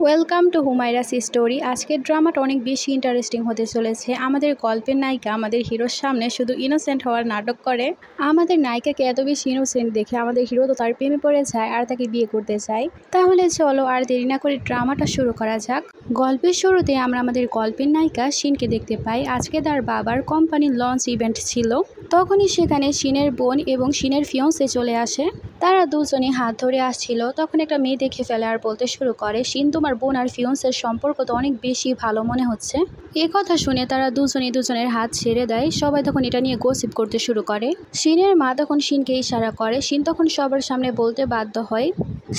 Welcome to হুমায়রাস story. আজকের ড্রামাটা অনেক বেশি ইন্টারেস্টিং হতে চলেছে। আমাদের গল্পের নায়িকা আমাদের হিরোর সামনে শুধু ইনোসেন্ট হওয়ার নাটক করে। আমাদের নায়িকাকে এত বেশি ইনোসেন্ট দেখে আমাদের হিরো তো তার প্রেমে পড়ে যায় আর তাকে বিয়ে করতে চায়। তাহলে চলো আর দেরি না করে ড্রামাটা শুরু করা যাক। গল্পের শুরুতে আমরা আমাদের গল্পের নায়িকা শিনকে দেখতে পাই। আজকে তার বাবার কোম্পানির লঞ্চ ইভেন্ট ছিল। তখনই সেখানে শিনের বোন এবং শিনের ফিয়ন্সে চলে আসে। তারা দুজনে হাত ধরে আসছিল। তখন একটা মেয়ে দেখে ফেলে আর বলতে শুরু করে, শিন তোমার বোন আর ফিয়ন্সের সম্পর্ক তো অনেক বেশি ভালো মনে হচ্ছে। এ কথা শুনে তারা দুজনে দুজনের হাত ছেড়ে দেয়। সবাই তখন এটা নিয়ে গসিপ করতে শুরু করে। শিনের মা তখন শিনকে ইশারা করে। শিন তখন সবার সামনে বলতে বাধ্য হয়।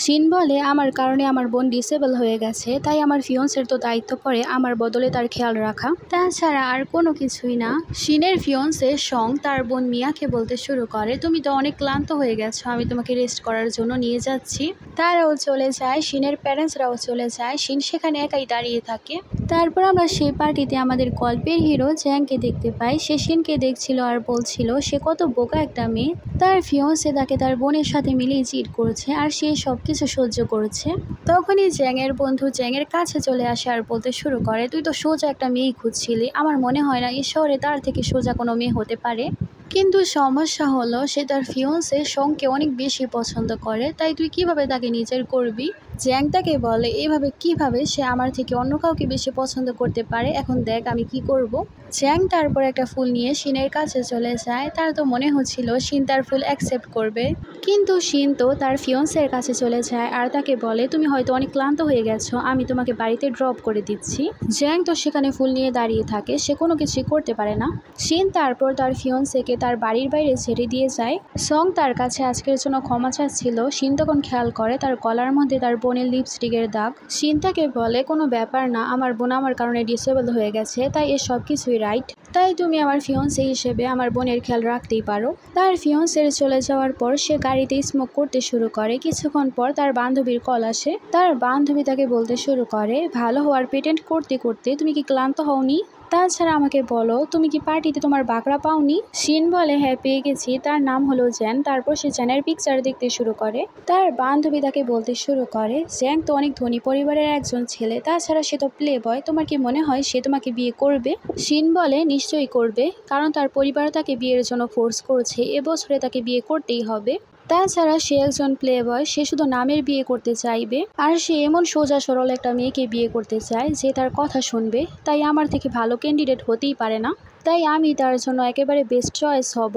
শিন বলে, আমার কারণে আমার বোন ডিসেবল হয়ে গেছে, তাই আমার ফিয়ন্সের তো দায়িত্ব পড়ে আমার বদলে তার খেয়াল রাখা, তাছাড়া আর কোনো কিছুই না। শিনের ফিয়ন্সে সং তার বোন মিয়াকে বলতে শুরু করে, তুমি তো অনেক ক্লান্ত হয়ে গেছো, আমি তোমাকে রেস্ট করার জন্য নিয়ে যাচ্ছি। তারাও চলে যায়, শিনের প্যারেন্টসরাও চলে যায়। শিন সেখানে একাই দাঁড়িয়ে থাকে। তারপর আমরা সেই পার্টিতে আমাদের গল্পের হিরো জ্যাংকে দেখতে পাই। সে শিনকে দেখছিল আর বলছিল সে কত বোকা একটা মেয়ে, তার ফিয়ন্সে তাকে তার বোনের সাথে মিলিয়ে চিট করছে আর সে সব কিছু সহ্য করছে। তখনই জ্যাংয়ের বন্ধু জ্যাংয়ের কাছে চলে আসে আর বলতে শুরু করে, তুই তো সোজা একটা মেয়েই খুঁজছিলি, আমার মনে হয় না এই শহরে তার থেকে সোজা কোনো মেয়ে হতে পারে। কিন্তু সমস্যা হলো সে তার ফিয়ন্সে সঙ্গকে অনেক বেশি পছন্দ করে, তাই তুই কিভাবে তাকে নিজের করবি? জ্যাং তাকে বলে, এভাবে কিভাবে সে আমার থেকে অন্য কাউকে বেশি পছন্দ করতে পারে, এখন দেখ আমি কি করব। জ্যাং তারপর একটা ফুল নিয়ে শিনের কাছে চলে যায়। তার তো মনে হচ্ছিল শিন তার ফুল অ্যাকসেপ্ট করবে, কিন্তু শিন তো তার ফিয়ন্সের কাছে চলে যায় আর তাকে বলে, তুমি হয়তো অনেক ক্লান্ত হয়ে গেছো, আমি তোমাকে বাড়িতে ড্রপ করে দিচ্ছি। জ্যাং তো সেখানে ফুল নিয়ে দাঁড়িয়ে থাকে, সে কোনো কিছুই করতে পারে না। শিন তারপর তার ফিয়ন্সেকে তার বাড়ির বাইরে ছেড়ে দিয়ে যায়। সং তার কাছে আজকের জন্য ক্ষমা চাচ্ছিল। শিন তখন খেয়াল করে তার গলার মধ্যে তার বোনের লিপস্টিকের দাগ। শিন তাকে বলে, কোনো ব্যাপার না, আমার বোন আমার কারণে ডিসেবল হয়ে গেছে, তাই এ সব কিছুই রাইট, তাই তুমি আমার ফিয়ন্সে হিসেবে আমার বোনের খেয়াল রাখতেই পারো। তার ফিয়ন্সের চলে যাওয়ার পর সে গাড়িতে স্মোক করতে শুরু করে। কিছুক্ষণ পর তার বান্ধবীর কল আসে। তার বান্ধবী তাকে বলতে শুরু করে, ভালো হওয়ার প্রিটেন্ড করতে করতে তুমি কি ক্লান্ত হওনি? তাছাড়া আমাকে বলো, তুমি কি পার্টিতে তোমার বাগড়া পাওনি? শিন বলে, হ্যাঁ পেয়ে গেছি, তার নাম হলো জ্যান। তারপর সে জ্যানের পিকচার দেখতে শুরু করে। তার বান্ধবী তাকে বলতে শুরু করে, জ্যান তো অনেক ধনী পরিবারের একজন ছেলে, তাছাড়া সে তো প্লে বয়, তোমার কি মনে হয় সে তোমাকে বিয়ে করবে? শিন বলে, নিশ্চয়ই করবে, কারণ তার পরিবার তাকে বিয়ের জন্য ফোর্স করছে, এবছরে তাকে বিয়ে করতেই হবে। তাছাড়া সে একজন প্লে বয়, সে শুধু নামের বিয়ে করতে চাইবে, আর সে এমন সোজা সরল একটা মেয়েকে বিয়ে করতে চায় যে তার কথা শুনবে, তাই আমার থেকে ভালো ক্যান্ডিডেট হতেই পারে না, তাই আমি তার জন্য একেবারে বেস্ট চয়েস হব।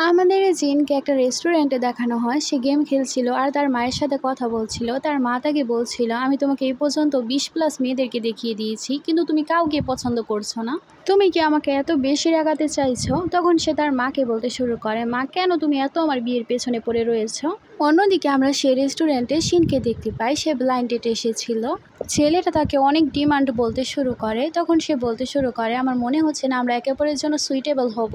আমাদের জিনকে একটা রেস্টুরেন্টে দেখানো হয়। সে গেম খেলছিল আর তার মায়ের সাথে কথা বলছিল। তার মা তাকে বলছিল, আমি তোমাকে এই পর্যন্ত 20+ মেয়েদেরকে দেখিয়ে দিয়েছি, কিন্তু তুমি কাউকে পছন্দ করছো না, তুমি কি আমাকে এত বেশি রাগাতে চাইছো? তখন সে তার মাকে বলতে শুরু করে, মা কেন তুমি এত আমার বিয়ের পেছনে পড়ে রয়েছো? অন্যদিকে আমরা সেই রেস্টুরেন্টে শিনকে দেখতে পাই। সে ব্লাইন্ড ডেটে এসেছিল। ছেলেটা তাকে অনেক ডিমান্ড বলতে শুরু করে। তখন সে বলতে শুরু করে, আমার মনে হচ্ছে না আমরা একে অপরের জন্য সুইটেবল হব।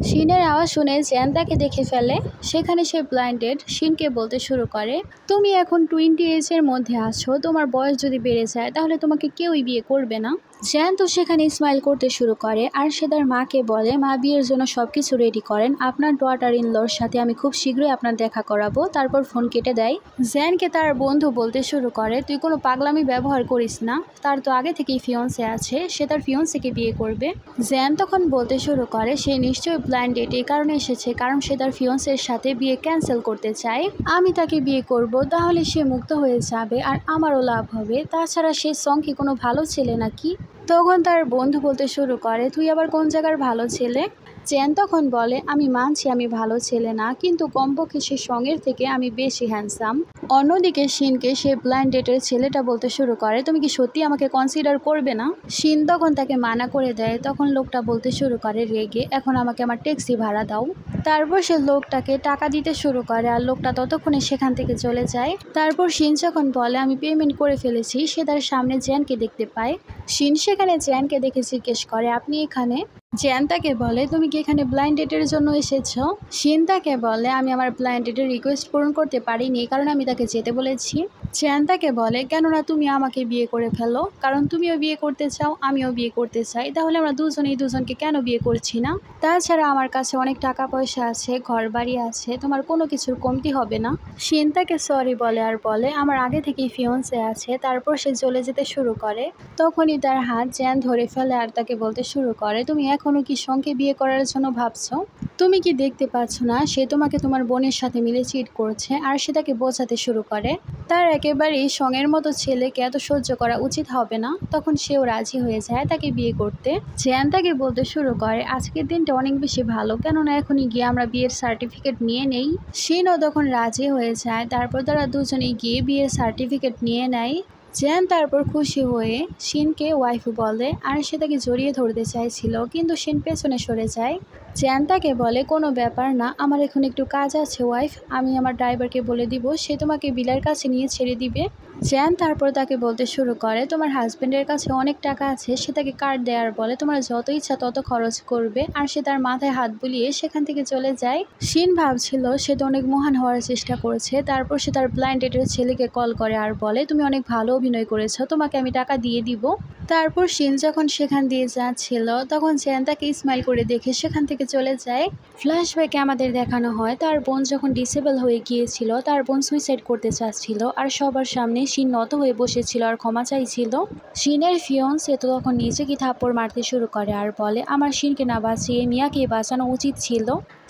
শিনের আওয়াজ শুনে জ্যান তাকে দেখে ফেলে। সেখানে সে ব্লাইন্ডেড শিনকে বলতে শুরু করে, তুমি এখন 20 এজের মধ্যে আছো, তোমার বয়স যদি বেড়ে যায় তাহলে তোমাকে কেউই বিয়ে করবে না। জ্যান তো সেখানে স্মাইল করতে শুরু করে আর সে তার মাকে বলে, মা বিয়ের জন্য সবকিছু রেডি করেন, আপনার ডটার ইন লর সাথে আমি খুব শীঘ্রই আপনার দেখা করাবো। তারপর ফোন কেটে দেয়। জ্যানকে তার বন্ধু বলতে শুরু করে, তুই কোনো পাগলামি ব্যবহার করিস না, তার তো আগে থেকেই ফিয়ন্সে আছে, সে তার ফিয়ন্সেকে বিয়ে করবে। জ্যান তখন বলতে শুরু করে, সে নিশ্চয়ই প্ল্যান ডেট এই কারণে এসেছে কারণ সে তার ফিয়ন্সের সাথে বিয়ে ক্যান্সেল করতে চায়। আমি তাকে বিয়ে করব, তাহলে সে মুক্ত হয়ে যাবে আর আমারও লাভ হবে, তাছাড়া সে সং কি কোনো ভালো ছেলে নাকি? তখন তার বন্ধু বলতে শুরু করে, তুই আবার কোন জায়গার ভালো ছেলে? জ্যান তখন বলে, আমি মানছি আমি ভালো ছেলে না, কিন্তু কমপক্ষে সে সঙ্গের থেকে আমি বেশি হ্যান্ডসাম। অন্যদিকে শিনকে সে ব্লাইন্ড ডেটের ছেলেটা বলতে শুরু করে, তুমি কি সত্যি আমাকে কনসিডার করবে না? শিন তখন তাকে মানা করে দেয়। তখন লোকটা বলতে শুরু করে রেগে, এখন আমাকে আমার ট্যাক্সি ভাড়া দাও। তারপর সে লোকটাকে টাকা দিতে শুরু করে আর লোকটা ততক্ষণে সেখান থেকে চলে যায়। তারপর শিন যখন বলে, আমি পেমেন্ট করে ফেলেছি, সে তার সামনে জ্যানকে দেখতে পায়। শিন সেখানে জ্যানকে দেখে জিজ্ঞেস করে, আপনি এখানে? জ্যান তাকে বলে, তুমি কি এখানে ব্লাইন্ড ডেটের জন্য এসেছো? শিন তাকে বলে, আমি আমার ব্লাইন্ড ডেটের রিকোয়েস্ট পূরণ করতে পারিনি, কারণ আমি তাকে যেতে বলেছি। চেয়ান তাকে বলে, কেননা তুমি আমাকে বিয়ে করে ফেলো, কারণ তুমিও বিয়ে করতে চাও, আমিও বিয়ে করতে চাই, তাহলে আমরা দুজনেই দুজনকে কেন বিয়ে করছি না? তাছাড়া আমার কাছে অনেক টাকা পয়সা আছে, ঘর বাড়ি আছে, তোমার কোনো কিছুর কমতি হবে না। শিন তাকে সরি বলে আর বলে, আমার আগে থেকেই ফিয়ন্সে আছে। তারপর সে চলে যেতে শুরু করে। তখনই তার হাত জ্যান ধরে ফেলে আর তাকে বলতে শুরু করে, তুমি এখনো কি সঙ্গে বিয়ে করার জন্য ভাবছো? তুমি কি দেখতে পাচ্ছ না সে তোমাকে তোমার বোনের সাথে মিলে চিট করছে? আর সে তাকে বোঝাতে শুরু করে তার একেবারেই সঙ্গের মতো ছেলেকে এত সহ্য করা উচিত হবে না। তখন সেও রাজি হয়ে যায় তাকে বিয়ে করতে। জ্যান তাকে বলতে শুরু করে, আজকের দিনটা অনেক বেশি ভালো, কেননা এখনই গিয়ে আমরা বিয়ের সার্টিফিকেট নিয়ে নেই। শিনও তখন রাজি হয়ে যায়। তারপর তারা দুজনেই গিয়ে বিয়ের সার্টিফিকেট নিয়ে নেয়। জ্যান তারপর খুশি হয়ে শিনকে ওয়াইফ বলে আর সে তাকে জড়িয়ে ধরতে চাইছিল, কিন্তু শিন পেছনে সরে যায়। জ্যান তাকে বলে, কোনো ব্যাপার না, আমার এখন একটু কাজ আছে ওয়াইফ, আমি আমার ড্রাইভারকে বলে দিব সে তোমাকে বিলের কাছে নিয়ে ছেড়ে দিবে। জ্যান তারপর তাকে বলতে শুরু করে, তোমার হাজবেন্ডের কাছে অনেক টাকা আছে, সে তাকে কার্ড দেওয়ার বলে তোমার যত ইচ্ছা তত খরচ করবে। আর সে তার মাথায় হাত বুলিয়ে সেখান থেকে চলে যায়। শিন ভাবছিল সে তো অনেক মহান হওয়ার চেষ্টা করছে। তারপর সে তার ব্লাইন্ড ডেটের ছেলেকে কল করে আর বলে, তুমি অনেক ভালো অভিনয় করেছো, তোমাকে আমি টাকা দিয়ে দিব। তারপর শিন যখন সেখান দিয়ে যাচ্ছিল তখন জ্যান তাকে স্মাইল করে দেখে সেখান থেকে চলে যায়। ফ্ল্যাশব্যাকে আমাদের দেখানো হয় তার বোন যখন ডিসেবল হয়ে গিয়েছিল, তার বোন সুইসাইড করতে চাচ্ছিল আর সবার সামনে শিন নত হয়ে বসেছিল আর ক্ষমা চাইছিল। শিনের ফিয়ন্সে তো তখন নিজেকে থাপ্পড় মারতে শুরু করে আর বলে, আমার শিনকে না বাঁচিয়ে মিয়াকে বাঁচানো উচিত ছিল।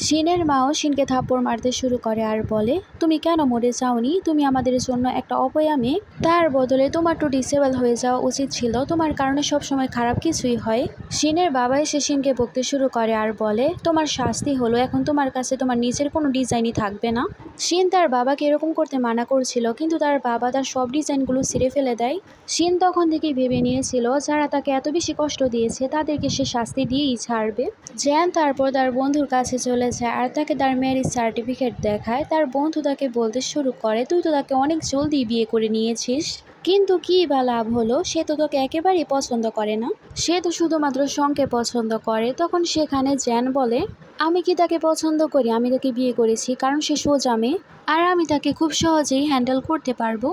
শিনের মাও শিনকে থাপ্পড় মারতে শুরু করে আর বলে, তুমি কেন মরে যাওনি? তুমি আমাদের জন্য একটা অপয়া মেয়ে, তার বদলে তোমার তো ডিসেবল হয়ে যাওয়া উচিত ছিল, তোমার কারণে সবসময় খারাপ কিছুই হয়। শিনের বাবা এসে শিনকে বকতে শুরু করে আর বলে, তোমার শাস্তি হলো এখন তোমার কাছে তোমার নিজের কোনো ডিজাইনই থাকবে না। শিন তার বাবাকে এরকম করতে মানা করছিল, কিন্তু তার বাবা তার সব ডিজাইনগুলো ছিঁড়ে ফেলে দেয়। শিন তখন থেকেই ভেবে নিয়েছিল যারা তাকে এত বেশি কষ্ট দিয়েছে তাদেরকে সে শাস্তি দিয়েই ছাড়বে। জ্যান তারপর তার বন্ধুর কাছে চলে যায় আর তাকে তার ম্যারেজ সার্টিফিকেট দেখায়। তার বন্ধু তাকে বলতে শুরু করে, তুই তো তাকে অনেক জলদি বিয়ে করে নিয়েছিস, কিন্তু কি বা লাভ হলো? সে তো তোকে একেবারেই পছন্দ করে না, সে তো শুধুমাত্র শংকে পছন্দ করে। তখন সেখানে জ্যান বলে, আমি কি তাকে পছন্দ করি? আমি তাকে বিয়ে করেছি কারণ সে সোজা মেয়ে আর আমি তাকে খুব সহজেই হ্যান্ডেল করতে পারবো।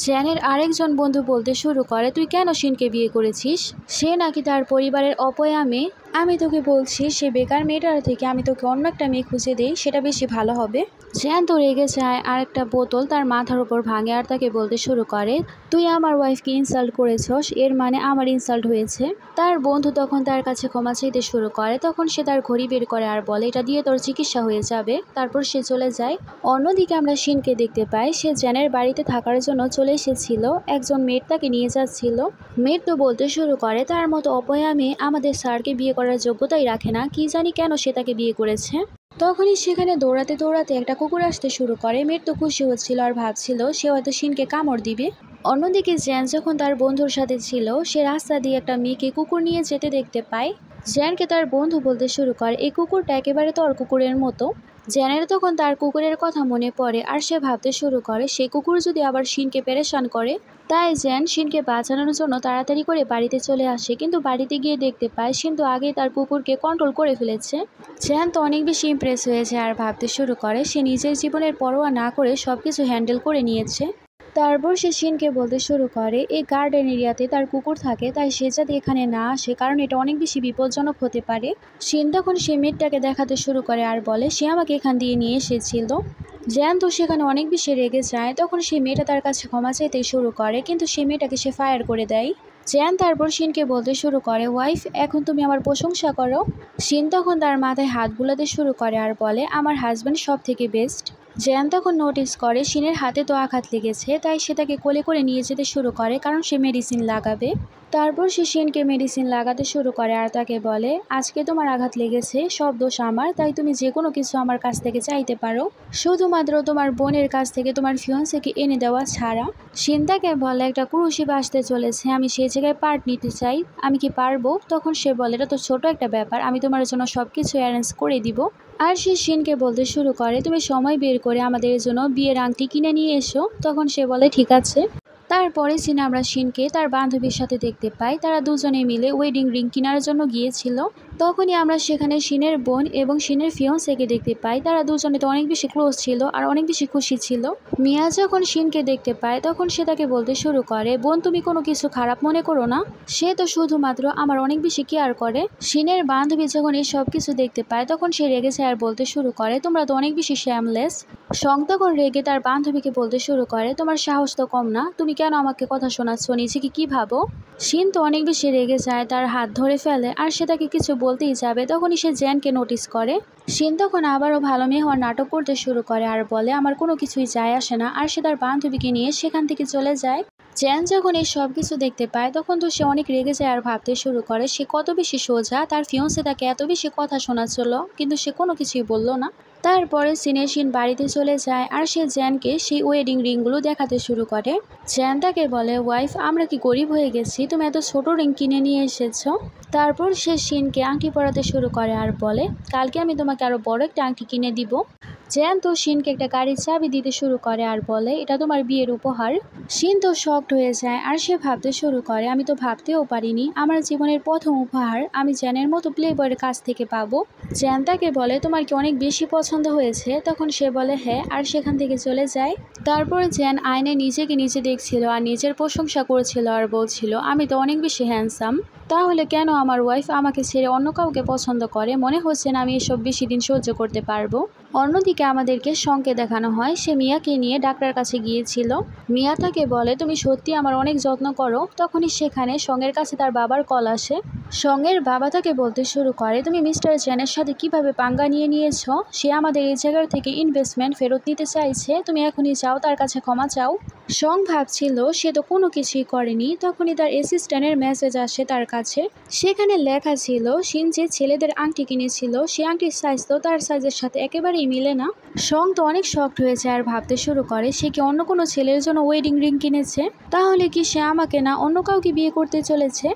জ্যানের আরেকজন বন্ধু বলতে শুরু করে, তুই কেন শিনকে বিয়ে করেছিস? সে নাকি তার পরিবারের অপয়া মেয়ে। আমি তোকে বলছি সে বেকার মেয়েটার থেকে আমি তোকে অন্য একটা মেয়ে খুঁজে দিই, সেটা বেশি ভালো হবে। জ্যান তো রেগে যায় আর একটা বোতল তার মাথার উপর ভাঙে আর তাকে বলতে শুরু করে, তুই আমার ওয়াইফকে ইনসাল্ট করেছস, এর মানে আমার ইনসাল্ট হয়েছে। তার বন্ধু তখন তার কাছে ক্ষমা চাইতে শুরু করে। তখন সে তার ঘড়ি বের করে আর বলে, এটা দিয়ে তোর চিকিৎসা হয়ে যাবে। তারপর সে চলে যায়। অন্যদিকে আমরা শিনকে দেখতে পাই সে জ্যানের বাড়িতে থাকার জন্য চলে এসেছিল। একজন মেয়ের তাকে নিয়ে যাচ্ছিল। মেয়ের তো বলতে শুরু করে, তার মতো অপয়া মেয়ে আমাদের স্যারকে বিয়ে করার যোগ্যতাই রাখে না, কি জানি কেন সে তাকে বিয়ে করেছে। তখনই সেখানে দৌড়াতে দৌড়াতে একটা কুকুর আসতে শুরু করে। মেয়ের তো খুশি হচ্ছিল আর ভাবছিল সে হয়তো শিনকে কামড় দিবে। অন্যদিকে জ্যান যখন তার বন্ধুর সাথে ছিল সে রাস্তা দিয়ে একটা মেয়েকে কুকুর নিয়ে যেতে দেখতে পায়। জ্যানকে তার বন্ধু বলতে শুরু করে, এই কুকুরটা একেবারে তোর কুকুরের মতো। জ্যানের তখন তার কুকুরের কথা মনে পড়ে আর সে ভাবতে শুরু করে সেই কুকুর যদি আবার শিনকে পেরেশান করে। তাই জ্যান শিনকে বাঁচানোর জন্য তাড়াতাড়ি করে বাড়িতে চলে আসে, কিন্তু বাড়িতে গিয়ে দেখতে পায় শিন তো আগেই তার কুকুরকে কন্ট্রোল করে ফেলেছে। জ্যান তো অনেক বেশি ইমপ্রেস হয়েছে আর ভাবতে শুরু করে সে নিজের জীবনের পরোয়া না করে সবকিছু হ্যান্ডেল করে নিয়েছে। তারপর সে শিনকে বলতে শুরু করে এই গার্ডেন এরিয়াতে তার কুকুর থাকে, তাই সে যাতে এখানে না আসে, কারণ এটা অনেক বেশি বিপজ্জনক হতে পারে। শিন তখন সে মেয়েটাকে দেখাতে শুরু করে আর বলে সে আমাকে এখান দিয়ে নিয়ে এসেছিল। জ্যান তো সেখানে অনেক বেশি রেগে যায়। তখন সে মেয়েটা তার কাছে ক্ষমা চাইতে শুরু করে, কিন্তু সে মেয়েটাকে সে ফায়ার করে দেয়। জ্যান তারপর শিনকে বলতে শুরু করে, ওয়াইফ এখন তুমি আমার প্রশংসা করো। শিন তখন তার মাথায় হাত বুলাতে শুরু করে আর বলে, আমার হাজব্যান্ড সব থেকে বেস্ট। জ্যান তখন নোটিস করে শিনের হাতে তো আঘাত লেগেছে, তাই সে তাকে কোলে করে নিয়ে যেতে শুরু করে, কারণ সে মেডিসিন লাগাবে। তারপর সে শিনকে মেডিসিন লাগাতে শুরু করে আর তাকে বলে, আজকে তোমার আঘাত লেগেছে, সব দোষ আমার, তাই তুমি যে কোনো কিছু আমার কাছ থেকে চাইতে পারো, শুধুমাত্র তোমার বোনের কাছ থেকে তোমার ফিয়ন্সেকে এনে দেওয়া ছাড়া। শিন তাকে বলে, একটা ক্রুশিপ আসতে চলেছে, আমি সেই জায়গায় পার্ট নিতে চাই, আমি কি পারবো? তখন সে বলে, এটা তো ছোট একটা ব্যাপার, আমি তোমার জন্য সব কিছু অ্যারেঞ্জ করে দিব। আর সে শিনকে বলতে শুরু করে, তুমি সময় বের করে আমাদের জন্য বিয়ের আংটি কিনে নিয়ে এসো। তখন সে বলে ঠিক আছে। তারপরে সিনে আমরা শিনকে তার বান্ধবীর সাথে দেখতে পাই, তারা দুজনে মিলে ওয়েডিং রিং কেনার জন্য গিয়েছিল। তখনই আমরা সেখানে শিনের বোন এবং শিনের ফিয়ন্সেকে দেখতে পাই। তারা দুজনে তো অনেক বেশি ক্লোজ ছিল আর অনেক বেশি খুশি ছিল। মিয়া যখন শিনকে দেখতে পায় তখন সে তাকে বলতে শুরু করে, বোন তুমি কোনো কিছু খারাপ মনে করো না, সে তো শুধুমাত্র আমার অনেক বেশি কেয়ার করে। শিনের বান্ধবী যখন এই সব কিছু দেখতে পায় তখন সে রেগে যায় আর বলতে শুরু করে, তোমরা তো অনেক বেশি শ্যামলেস। সং তখন রেগে তার বান্ধবীকে বলতে শুরু করে, তোমার সাহস তো কম না, তুমি কেন আমাকে কথা শোনাচ্ছ, নিজেকে কি ভাবো। শিন তো অনেক বেশি রেগে যায়, তার হাত ধরে ফেলে আর সে তাকে কিছু বলতেই যাবে তখনই সে জেনকে নোটিস করে। শিন তখন আবারও ভালো মেয়ে হওয়ার নাটক করতে শুরু করে আর বলে আমার কোনো কিছুই যায় আসে না, আর সে তার বান্ধবীকে নিয়ে সেখান থেকে চলে যায়। জেন যখন এই সব কিছু দেখতে পায় তখন তো সে অনেক রেগে যায় আর ভাবতে শুরু করে সে কত বেশি সোজা, তার ফিয়ন্সে তাকে এত বেশি কথা শোনাচ্ছিল কিন্তু সে কোনো কিছুই বলল না। তারপরে সিনে শিন বাড়িতে চলে যায় আর সে জেনকে সেই ওয়েডিং রিংগুলো দেখাতে শুরু করে। জেন তাকে বলে, ওয়াইফ আমরা কি গরিব হয়ে গেছি, তুমি এত ছোট রিং কিনে নিয়ে এসেছো। তারপর সে শিনকে আংটি পরাতে শুরু করে আর বলে, কালকে আমি তোমাকে আরো বড় একটা আংটি কিনে দিব। জেন তো শিনকে একটা গাড়ির চাবি দিতে শুরু করে আর বলে, এটা তোমার বিয়ের উপহার। শিন তো শকড হয়ে যায় আর সে ভাবতে শুরু করে, আমি তো ভাবতেও পারিনি আমার জীবনের প্রথম উপহার আমি জেনের মতো প্লে বয়ের কাছ থেকে পাবো। জেন তাকে বলে, তোমার কি অনেক বেশি পছন্দ হয়েছে? তখন সে বলে হ্যাঁ, আর সেখান থেকে চলে যায়। তারপর জেন আয়নায় নিজেকে নিজে দেখছিল আর নিজের প্রশংসা করছিল আর বলছিল, আমি তো অনেক বেশি হ্যান্ডসাম, তাহলে কেন আমার ওয়াইফ আমাকে ছেড়ে অন্য কাউকে পছন্দ করে, মনে হচ্ছে না আমি এসব বেশি দিন সহ্য করতে পারবো। অন্যদিকে আমাদেরকে শংকে দেখানো হয় সে মিয়াকে নিয়ে ডাক্তার কাছে গিয়েছিল। মিয়া তাকে বলে, তুমি সত্যি আমার অনেক যত্ন করো। তখনই সেখানে শংয়ের কাছে তার বাবার কল আসে। শংয়ের বাবা তাকে বলতে শুরু করে, তুমি মিস্টার জেনের সাথে কিভাবে পাঙ্গা নিয়েছ, সে আমাদের এই জায়গার থেকে ইনভেস্টমেন্ট ফেরত নিতে চাইছে, তুমি এখনই যাও তার কাছে ক্ষমা চাও। শং ভাবছিল সে তো কোনো কিছুই করেনি, তখনই তার অ্যাসিস্ট্যান্টের মেসেজ আসে তার কাছে। সেখানে লেখা ছিল শিন যে ছেলেদের আংটি কিনেছিল সে আংটির সাইজ তো তার সাইজের সাথে একেবারেই মিলে না। শং তো অনেক শকড হয়েছে আর ভাবতে শুরু করে সে কি অন্য কোনো ছেলের জন্য ওয়েডিং রিং কিনেছে, তাহলে কি সে আমাকে না অন্য কাউকে বিয়ে করতে চলেছে।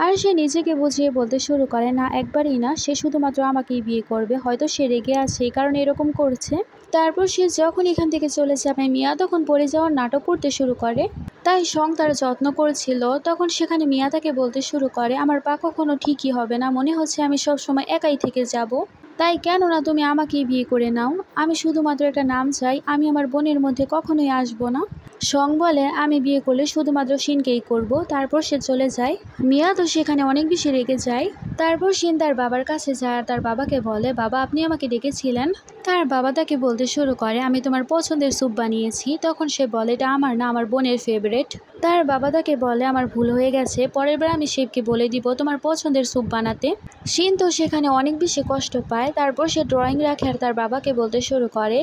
আর সে নিজেকে বুঝিয়ে বলতে শুরু করে, না একবারই না, সে শুধুমাত্র আমাকেই বিয়ে করবে, হয়তো সে রেগে আছে এই কারণে এরকম করছে। তারপর সে যখন এখান থেকে চলে যাবে মিয়া তখন পড়ে যাওয়ার নাটক করতে শুরু করে। তাই শং তার যত্ন করছিল। তখন সেখানে মিয়া তাকে বলতে শুরু করে, আমার পা কখনো ঠিকই হবে না, মনে হচ্ছে আমি সব সময় একাই থেকে যাব, তাই কেন না তুমি আমাকেই বিয়ে করে নাও, আমি শুধুমাত্র একটা নাম চাই, আমি আমার বোনের মধ্যে কখনোই আসবো না। শং বলে, আমি বিয়ে করলে শুধুমাত্র শিনকেই করব। তারপর সে চলে যায়। মিয়া তো সেখানে অনেক বেশি রেগে যায়। তারপর শিন তার বাবার কাছে যায় আর তার বাবাকে বলে, বাবা আপনি আমাকে ডেকেছিলেন। তার বাবা তাকে বলতে শুরু করে, আমি তোমার পছন্দের স্যুপ বানিয়েছি। তখন সে বলে, এটা আমার না, আমার বোনের ফেভারিট। তার বাবা তাকে বলে, আমার ভুল হয়ে গেছে, পরের বার আমি শেফকে বলে দিব তোমার পছন্দের স্যুপ বানাতে। শিন তো সেখানে অনেক বেশি কষ্ট পায়। তারপর সে ড্রয়িং রাখে আর তার বাবাকে বলতে শুরু করে,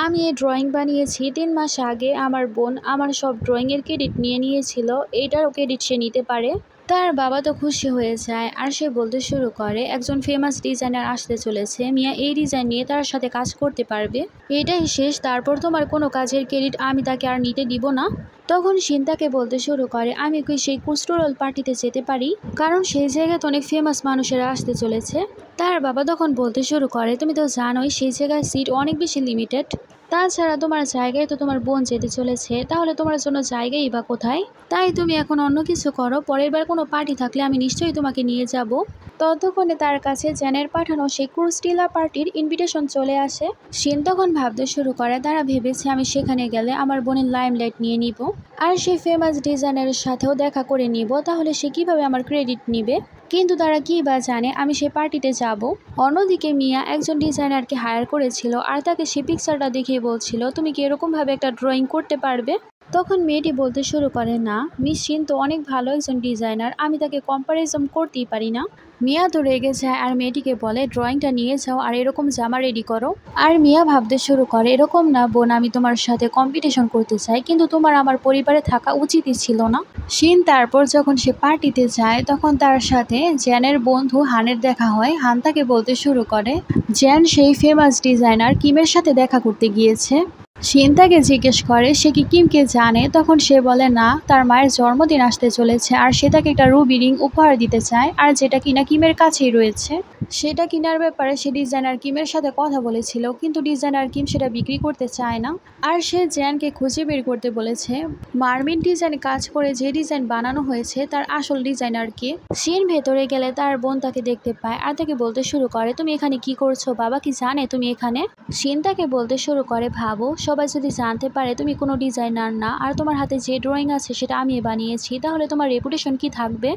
আমি এই ড্রয়িং বানিয়েছি 3 মাস আগে, আমার বোন আমার সব ড্রয়িংয়ের ক্রেডিট নিয়ে নিয়েছিল, এইটারও ক্রেডিট সে নিতে পারে। তার বাবা তো খুশি হয়ে যায় আর সে বলতে শুরু করে, একজন ফেমাস ডিজাইনার আসতে চলেছে, মিয়া এই ডিজাইন নিয়ে তার সাথে কাজ করতে পারবে, এটাই শেষ, তারপর তোমার কোনো কাজের ক্রেডিট আমি তাকে আর নিতে দিব না। তখন শিন তাকে বলতে শুরু করে, আমি কি সেই কুস্টোরাল পার্টিতে যেতে পারি, কারণ সেই জায়গায় তো অনেক ফেমাস মানুষেরা আসতে চলেছে। তার বাবা তখন বলতে শুরু করে, তুমি তো জানোই সেই জায়গায় সিট অনেক বেশি লিমিটেড, তাছাড়া তোমার জায়গায় তো তোমার বোন যেতে চলেছে, তাহলে তোমার জন্য জায়গাই বা কোথায়, তাই তুমি এখন অন্য কিছু করো, পরের বার কোনো পার্টি থাকলে আমি নিশ্চয়ই তোমাকে নিয়ে যাব। ততক্ষণে তার কাছে জেনের পাঠানো সেই ক্রুস্টিলা পার্টির ইনভিটেশন চলে আসে। শিন তখন ভাবতে শুরু করে, তারা ভেবেছে আমি সেখানে গেলে আমার বোনের লাইমলাইট নিয়ে নিব আর সেই ফেমাস ডিজাইনারের সাথেও দেখা করে নিব, তাহলে সে কিভাবে আমার ক্রেডিট নিবে, কিন্তু তারা কি বা জানে আমি সে পার্টিতে যাব। অন্যদিকে মিয়া একজন ডিজাইনারকে হায়ার করেছিল আর তাকে সে পিকচারটা দেখিয়ে বলছিল, তুমি কি এরকমভাবে একটা ড্রয়িং করতে পারবে। তখন মেয়েটি বলতে শুরু করে, না মিস শিন তো অনেক ভালো একজন ডিজাইনার, আমি তাকে কম্পারিজন করতেই পারি না। মিয়া তো রেগে যায় আর মেয়েটিকে বলে, ড্রয়িংটা নিয়ে যাও আর এরকম জামা রেডি করো। আর মিয়া ভাবতে শুরু করে, এরকম না বোন, আমি তোমার সাথে কম্পিটিশন করতে চাই, কিন্তু তোমার আমার পরিবারে থাকা উচিতই ছিল না। শিন তারপর যখন সে পার্টিতে যায় তখন তার সাথে জেনের বন্ধু হানের দেখা হয়। হান তাকে বলতে শুরু করে, জেন সেই ফেমাস ডিজাইনার কিমের সাথে দেখা করতে গিয়েছে। শিন তাকে জিজ্ঞেস করে সে কি কিমকে জানে। তখন সে বলে, না, তার মায়ের জন্মদিন আসতে চলেছে আর সে তাকে একটা রুবি রিং উপহার দিতে চায়, আর যেটা কিনা কিমের কাছেই রয়েছে। সেটা কেনার ব্যাপারে সে ডিজাইনার কিমের সাথে কথা বলেছিল, কিন্তু ডিজাইনার কিম সেটা বিক্রি করতে চায় না। আর সে জ্যানকে খুঁজে বের করতে বলেছে মার্মিন ডিজাইন কাজ করে যে ডিজাইন বানানো হয়েছে তার আসল ডিজাইনার কে। শিন ভেতরে গেলে তার বোন তাকে দেখতে পায় আর তাকে বলতে শুরু করে, তুমি এখানে কি করছো? বাবা কি জানে তুমি এখানে? শিন তাকে বলতে শুরু করে, ভাবো সবাই যদি জানতে পারে তুমি কোনো ডিজাইনার না আর তোমার হাতে যে ড্রয়িং আছে সেটা আমি বানিয়েছি, তাহলে তোমার রেপুটেশন কি থাকবে?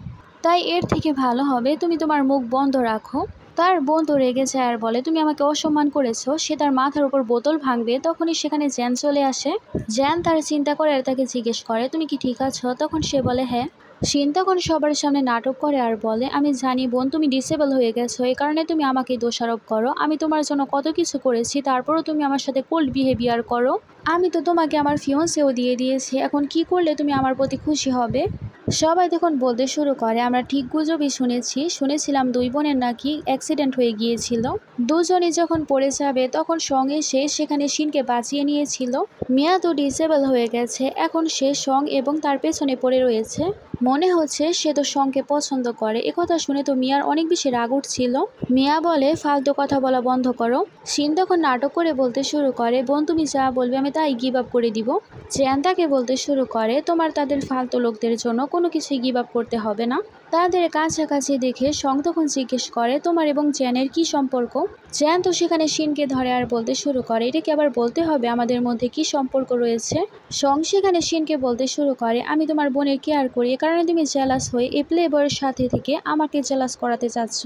তাই এর থেকে ভালো হবে তুমি তোমার মুখ বন্ধ রাখো। তার বোন তো রেগে যায় আর বলে, তুমি আমাকে অসম্মান করেছো। সে তার মাথার উপর বোতল ভাঙবে, তখনই সেখানে জ্যান চলে আসে। জ্যান তার চিন্তা করে আর তাকে জিজ্ঞেস করে, তুমি কি ঠিক আছো? তখন সে বলে হ্যাঁ। শিন তখন সবার সামনে নাটক করে আর বলে, আমি জানি বোন তুমি ডিসেবল হয়ে গেছো, এই কারণে তুমি আমাকে দোষারোপ করো। আমি তোমার জন্য কত কিছু করেছি, তারপরও তুমি আমার সাথে কোল্ড বিহেভিয়ার করো। আমি তো তোমাকে আমার ফিয়ন্সেও দিয়ে দিয়েছি, এখন কি করলে তুমি আমার প্রতি খুশি হবে? সবাই তখন বলতে শুরু করে, আমরা ঠিক গুজবই শুনেছিলাম দুই বোনের নাকি অ্যাক্সিডেন্ট হয়ে গিয়েছিল। দুজনই যখন পড়ে যাবে তখন সঙ্গে সে সেখানে শিনকে বাঁচিয়ে নিয়েছিল। মিয়া তো ডিসেবল হয়ে গেছে, এখন সে সং এবং তার পেছনে পড়ে রয়েছে। মনে হচ্ছে সে তো সঙ্গকে পছন্দ করে। একথা শুনে তো মিয়ার অনেক বেশি রাগ উঠছিল। মিয়া বলে, ফালতু কথা বলা বন্ধ করো। শিন তখন নাটক করে বলতে শুরু করে, বোন তুমি যা বলবে আমি তাই গিভ আপ করে দিব। জ্যান তাকে বলতে শুরু করে, তোমার তাদের ফালতু লোকদের জন্য কোনো কিছুই গিভ আপ করতে হবে না। তাদের কাছাকাছি দেখে সং তখন জিজ্ঞেস করে, তোমার এবং জ্যানের কি সম্পর্ক? জ্যান তো সেখানে শিনকে ধরে আর বলতে শুরু করে, এটাকে আবার বলতে হবে আমাদের মধ্যে কি সম্পর্ক রয়েছে। সং সেখানে শিনকে বলতে শুরু করে, আমি তোমার বোনের কেয়ার করি, এ কারণে তুমি জেলাস হয়ে এই প্লে বয়ের সাথে থেকে আমাকে জেলাস করাতে চাচ্ছ।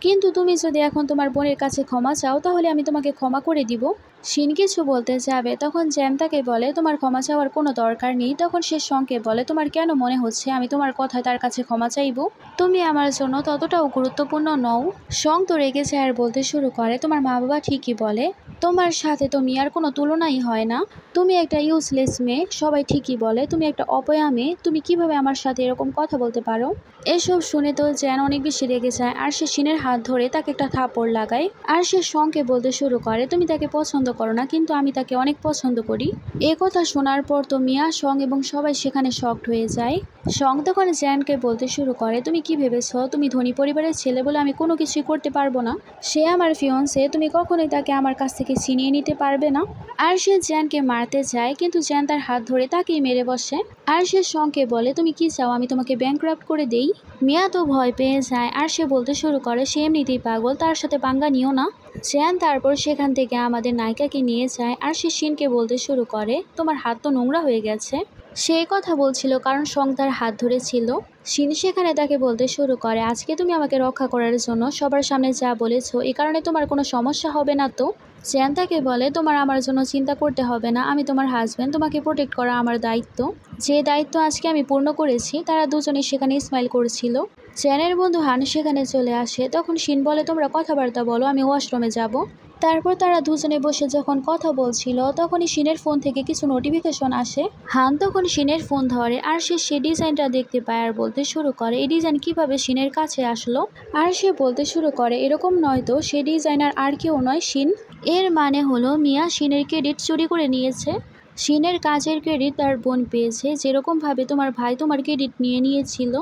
কিন্তু তুমি যদি এখন তোমার বোনের কাছে ক্ষমা চাও তাহলে আমি তোমাকে ক্ষমা করে দিব। শিন কিছু বলতে যাবে, তখন জ্যান তাকে বলে, তোমার ক্ষমা চাওয়ার কোনো দরকার নেই। তখন সে সঙ্গে বলে, তোমার কেন মনে হচ্ছে আমি তোমার কথায় তার কাছে ক্ষমা চাইব? তুমি আমার জন্য ততটাও গুরুত্বপূর্ণ নও। সং তো রেগে যায় আর বলতে শুরু করে, তোমার মা বাবা ঠিকই বলে, তোমার সাথে তো মিয়ার কোনো তুলনাই হয় না। তুমি একটা ইউজলেস মেয়ে, সবাই ঠিকই বলে তুমি একটা অপয়া মেয়ে। তুমি কিভাবে আমার সাথে এরকম কথা বলতে পারো? এসব শুনে তো জ্যান অনেক বেশি রেগে যায় আর সে শিনের হাত ধরে তাকে একটা থাপড় লাগায়। আর সে সঙ্গে বলতে শুরু করে, তুমি তাকে পছন্দ করো না, কিন্তু আমি তাকে অনেক পছন্দ করি। এ কথা শোনার পর তো মিয়া, সং এবং সবাই সেখানে শকড হয়ে যায়। সং তখন জ্যানকে বলতে শুরু করে, তুমি কি ভেবেছ তুমি ধনী পরিবারের ছেলে বলে আমি কোনো কিছুই করতে পারবো না? সে আমার ফিয়ন্সে, তুমি কখনোই তাকে আমার কাছ থেকে ছিনিয়ে নিতে পারবে না। আর সে জ্যানকে মারতে যায়, কিন্তু জ্যান তার হাত ধরে তাকেই মেরে বসে। আর সে সঙ্গে বলে, তুমি কি চাও আমি তোমাকে ব্যাংকরাপ্ট করে দেই? মিয়া তো ভয় পেয়ে যায় আর সে বলতে শুরু করে, সে এমনিতেই পাগল, তার সাথে পাঙ্গা নিও না। জ্যান তারপর সেখান থেকে আমাদের নায়িকাকে নিয়ে যায় আর সে শিনকে বলতে শুরু করে, তোমার হাত তো নোংরা হয়ে গেছে। সেই কথা বলছিল কারণ সং তার হাত ধরেছিল। শিন সেখানে তাকে বলতে শুরু করে, আজকে তুমি আমাকে রক্ষা করার জন্য সবার সামনে যা বলেছো, এ কারণে তোমার কোনো সমস্যা হবে না তো? জ্যান তাকে বলে, তোমার আমার জন্য চিন্তা করতে হবে না, আমি তোমার হাজব্যান্ড, তোমাকে প্রোটেক্ট করা আমার দায়িত্ব। যে দায়িত্ব আজকে আমি পূর্ণ করেছি। তারা দুজনে সেখানে স্মাইল করছিল। জ্যানের বন্ধু হান সেখানে চলে আসে, তখন শিন বলে, তোমরা কথাবার্তা বলো, আমি ওয়াশরুমে যাব। তারপর তারা দুজনে বসে যখন কথা বলছিল তখনই শিনের ফোন থেকে কিছু নোটিফিকেশন আসে। হান তখন শিনের ফোন ধরে আর সে ডিজাইনটা দেখতে পায় আর বলতে শুরু করে, এই ডিজাইন কিভাবে শিনের কাছে আসলো? আর সে বলতে শুরু করে, এরকম নয় তো, সে ডিজাইনার আর কেউ নয়, শিন। এর মানে হলো মিয়া শিনের ক্রেডিট চুরি করে নিয়েছে। শিনের কাজের ক্রেডিট তার বোন পেয়েছে, যেরকমভাবে তোমার ভাই তোমার ক্রেডিট নিয়ে নিয়েছিল।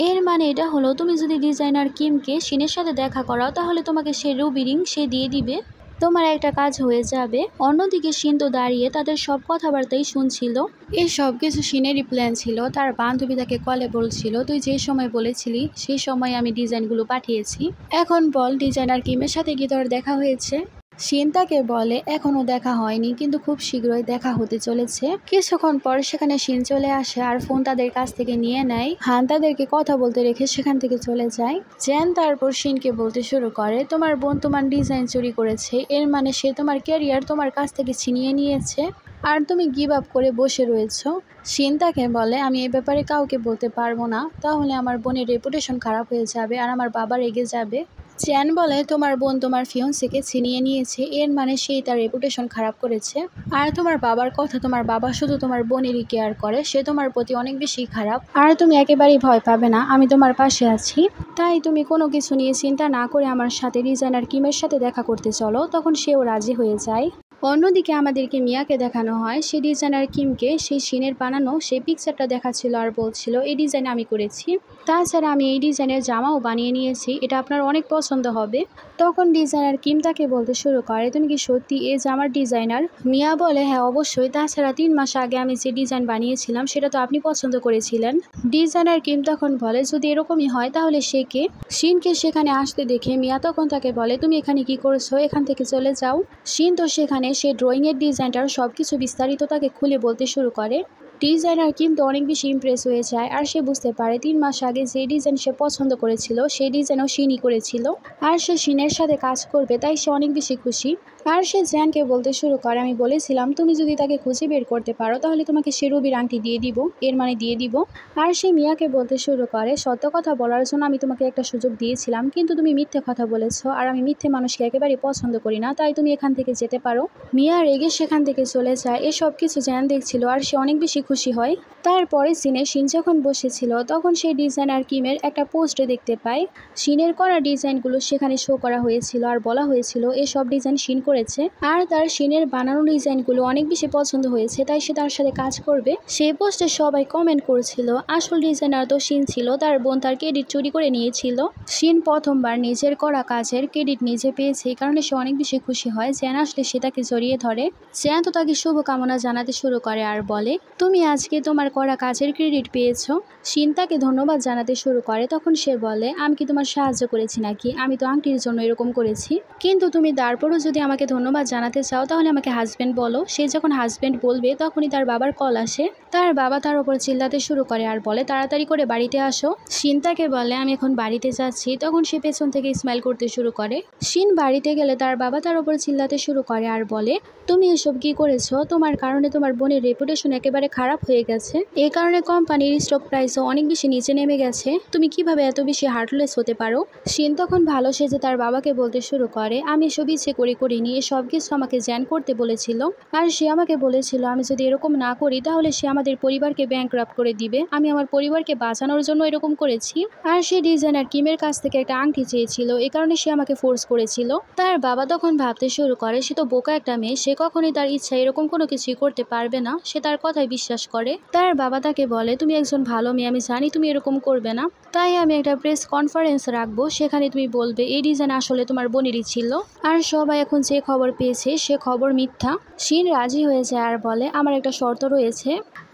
এর মানে এটা হলো, তুমি যদি ডিজাইনার কিমকে শিনের সাথে দেখা করাও তাহলে তোমাকে সে রুবি রিং সে দিয়ে দিবে, তোমার একটা কাজ হয়ে যাবে। অন্যদিকে শিন তো দাঁড়িয়ে তাদের সব কথাবার্তাই শুনছিল। এই সব কিছু শিনেরই প্ল্যান ছিল। তার বান্ধবী তাকে কলে বলছিল, তুই যে সময় বলেছিলি সেই সময় আমি ডিজাইনগুলো পাঠিয়েছি, এখন বল ডিজাইনার কিমের সাথে কি তোর দেখা হয়েছে? শিন তাকে বলে, এখনো দেখা হয়নি, কিন্তু খুব শীঘ্রই দেখা হতে চলেছে। কিছুক্ষণ পর সেখানে শিন চলে আসে আর ফোন তাদের কাছ থেকে নিয়ে নেয়। হান তাদেরকে কথা বলতে রেখে সেখান থেকে চলে যায়। জ্যান তারপর শিনকে বলতে শুরু করে, তোমার বোন তোমার ডিজাইন চুরি করেছে, এর মানে সে তোমার ক্যারিয়ার তোমার কাছ থেকে ছিনিয়ে নিয়েছে আর তুমি গিভ আপ করে বসে রয়েছো। শিন তাকে বলে, আমি এ ব্যাপারে কাউকে বলতে পারবো না, তাহলে আমার বোনের রেপুটেশন খারাপ হয়ে যাবে আর আমার বাবা রেগে যাবে। জ্যান বলে, তোমার বোন তোমার ফিয়ন্সিকে ছিনিয়ে নিয়েছে, এর মানে সেই তার রেপুটেশন খারাপ করেছে। আর তোমার বাবার কথা, তোমার বাবা শুধু তোমার বোনেরই কেয়ার করে, সে তোমার প্রতি অনেক বেশি খারাপ। আর তুমি একেবারেই ভয় পাবে না, আমি তোমার পাশে আছি। তাই তুমি কোনো কিছু নিয়ে চিন্তা না করে আমার সাথে ডিজাইনার কিমের সাথে দেখা করতে চলো। তখন সেও রাজি হয়ে যায়। অন্যদিকে আমাদেরকে মিয়াকে দেখানো হয় সে ডিজাইনার কিমকে সেই শিনের বানানো সেই পিকচারটা দেখাচ্ছিল আর বলছিল এই ডিজাইন আমি করেছি, তাছাড়া আমি এই ডিজাইনের জামাও বানিয়ে নিয়েছি, এটা আপনার অনেক পছন্দ হবে। তখন ডিজাইনার কিম তাকে বলতে শুরু করে তুমি কি সত্যি এই জামার ডিজাইনার? মিয়া বলে হ্যাঁ অবশ্যই, তাছাড়া 3 মাস আগে আমি যে ডিজাইন বানিয়েছিলাম সেটা তো আপনি পছন্দ করেছিলেন। ডিজাইনার কিম তখন বলে যদি এরকমই হয় তাহলে সে কে? শিনকে সেখানে আসতে দেখে মিয়া তখন তাকে বলে তুমি এখানে কি করছো, এখান থেকে চলে যাও। শিন তো সেখানে সে ড্রয়িংয়ের ডিজাইনটার সব কিছু বিস্তারিত তাকে খুলে বলতে শুরু করে। ডিজাইনার কিন্তু অনেক বেশি ইমপ্রেস হয়ে যায় আর সে বুঝতে পারে 3 মাস আগে যে ডিজাইন সে পছন্দ করেছিল সেই ডিজাইনও শিনই করেছিল আর সে শিনের সাথে কাজ করবে, তাই সে অনেক বেশি খুশি। আর সে জ্যানকে বলতে শুরু করে আমি বলেছিলাম তুমি যদি তাকে খুঁজে বের করতে পারো তাহলে তোমাকে সে রুবির আংটি দিয়ে দিব, এর মানে দিয়ে দিব। আর সে মিয়াকে বলতে শুরু করে সত্য কথা বলার জন্য আমি তোমাকে একটা সুযোগ দিয়েছিলাম কিন্তু তুমি মিথ্যে কথা বলেছো আর আমি মিথ্যে মানুষকে একেবারেই পছন্দ করি না, তাই তুমি এখান থেকে যেতে পারো। মিয়া রেগে সেখান থেকে চলে যায়। এসব কিছু জ্যান দেখছিল আর সে অনেক বেশি খুশি হয়। তারপরে সিনে শিন যখন বসেছিল তখন সেই ডিজাইনার কিমের একটা পোস্টে দেখতে পায় শিনের করা ডিজাইনগুলো সেখানে শো করা হয়েছিল আর বলা হয়েছিল এসব ডিজাইন শিন করেছে আর তার শিনের বানানো ডিজাইনগুলো অনেক বেশি পছন্দ হয়েছে, তাই সে তার সাথে কাজ করবে। সেই পোস্টে সবাই কমেন্ট করেছিল আসল ডিজাইনার তো শিন ছিল, তার বোন তার ক্রেডিট চুরি করে নিয়েছিল। শিন প্রথমবার নিজের করা কাজের ক্রেডিট নিজে পেয়েছে, এই কারণে সে অনেক বেশি খুশি হয়। জ্যান আসলে সে তাকে জড়িয়ে ধরে। জ্যান তো তাকে শুভকামনা জানাতে শুরু করে আর বলে তুমি আজকে তোমার করা কাজের ক্রেডিট পেয়েছো। শিন তাকে ধন্যবাদ জানাতে শুরু করে। তখন সে বলে আমি কি তোমার সাহায্য করেছি নাকি, আমি তো আংটির জন্য এরকম করেছি, কিন্তু তুমি তারপরও যদি আমাকে ধন্যবাদ জানাতে চাও তাহলে আমাকে হাজব্যান্ড বলো। সে যখন হাজব্যান্ড বলবে তখনই তার বাবার কল আসে। তার বাবা তার উপর চিল্লাতে শুরু করে আর বলে তাড়াতাড়ি করে বাড়িতে আসো। শিন তাকে বলে আমি এখন বাড়িতে যাচ্ছি। তখন সে পেছন থেকে স্মাইল করতে শুরু করে। শিন বাড়িতে গেলে তার বাবা তার উপর চিল্লাতে শুরু করে আর বলে তুমি এসব কি করেছো, তোমার কারণে তোমার বোনের রেপুটেশন একেবারে খারাপ হয়ে গেছে, এই কারণে কোম্পানির স্টক প্রাইসও অনেক বেশি নিচে নেমে গেছে, তুমি কিভাবে এত বেশি হার্টলেস হতে পারো। শিন তখন ভালো সেজে তার বাবাকে বলতে শুরু করে আমি এসব ইচ্ছে করিনি, এসব কিছু আমাকে জ্যান করতে বলেছিল আর সে আমাকে বলেছিল আমি যদি এরকম না করি তাহলে সে আমাদের পরিবারকে ব্যাংকরাপ্ট করে দিবে, আমি আমার পরিবারকে বাঁচানোর জন্য এরকম করেছি। আর সে ডিজাইনার কিমের কাছ থেকে একটা আংটি চেয়েছিল, এই কারণে সে আমাকে ফোর্স করেছিল। তার বাবা তখন ভাবতে শুরু করে সে তো বোকা একটা মেয়ে, সে কখনোই তার ইচ্ছা এরকম কোনো কিছুই করতে পারবে না, সে তার কথায় বিশ্বাস করে। তার বাবা তাকে বলে তুমি একজন ভালো মেয়ে, আমি জানি তুমি এরকম করবে না, তাই আমি একটা প্রেস কনফারেন্স রাখবো, সেখানে তুমি বলবে এই ডিজাইন আসলে তোমার বোনেরই ছিল আর সবাই এখন যে খবর পেয়েছে সে খবর মিথ্যা। শিন রাজি হয়ে যায় আর বলে আমার একটা শর্ত রয়েছে,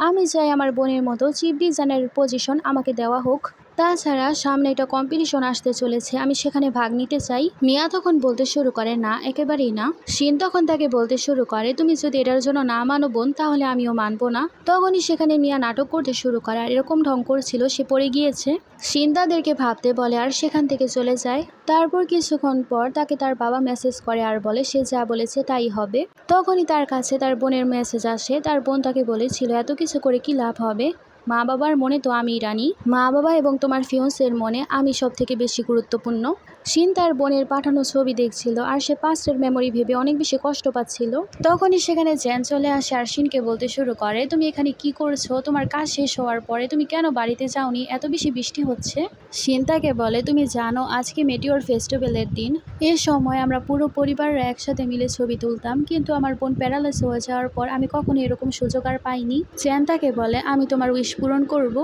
আমি চাই আমার বোনের মতো চিফ ডিজাইনার পজিশন আমাকে দেওয়া হোক, তাছাড়া সামনে একটা কম্পিটিশন আসতে চলেছে, আমি সেখানে ভাগ নিতে চাই। মিয়া তখন বলতে শুরু করে না, একেবারেই না। শিন তখন তাকে বলতে শুরু করে তুমি যদি এটার জন্য না মানো বোন তাহলে আমিও মানবো না। তখনই সেখানে মিয়া নাটক করতে শুরু করে আর এরকম ঢং করছিল সে পড়ে গিয়েছে। শিন তাদেরকে ভাবতে বলে আর সেখান থেকে চলে যায়। তারপর কিছুক্ষণ পর তাকে তার বাবা মেসেজ করে আর বলে সে যা বলেছে তাই হবে। তখনই তার কাছে তার বোনের মেসেজ আসে। তার বোন তাকে বলেছিল এত কিছু করে কি লাভ হবে, মা বাবার মনে তো আমি রানী, মা বাবা এবং তোমার ফিয়ন্সের মনে আমি সব থেকে বেশি গুরুত্বপূর্ণ। শিন তার বোনের পাঠানো ছবি দেখছিল আর সে পাস্টের মেমোরি ভেবে অনেক বেশি কষ্ট পাচ্ছিল। তখনই সেখানে জ্যান চলে আসে আর শিনকে বলতে শুরু করে তুমি এখানে কি করছো, তোমার কাজ শেষ হওয়ার পরে তুমি কেন বাড়িতে যাওনি, এত বেশি বৃষ্টি হচ্ছে। শিন তাকে বলে তুমি জানো আজকে মেটিওর ফেস্টিভ্যালের দিন, এ সময় আমরা পুরো পরিবাররা একসাথে মিলে ছবি তুলতাম, কিন্তু আমার বোন প্যারালাইস হয়ে যাওয়ার পর আমি কখনো এরকম সুযোগ আর পাইনি। জ্যান তাকে বলে আমি তোমার উইশ পূরণ করব।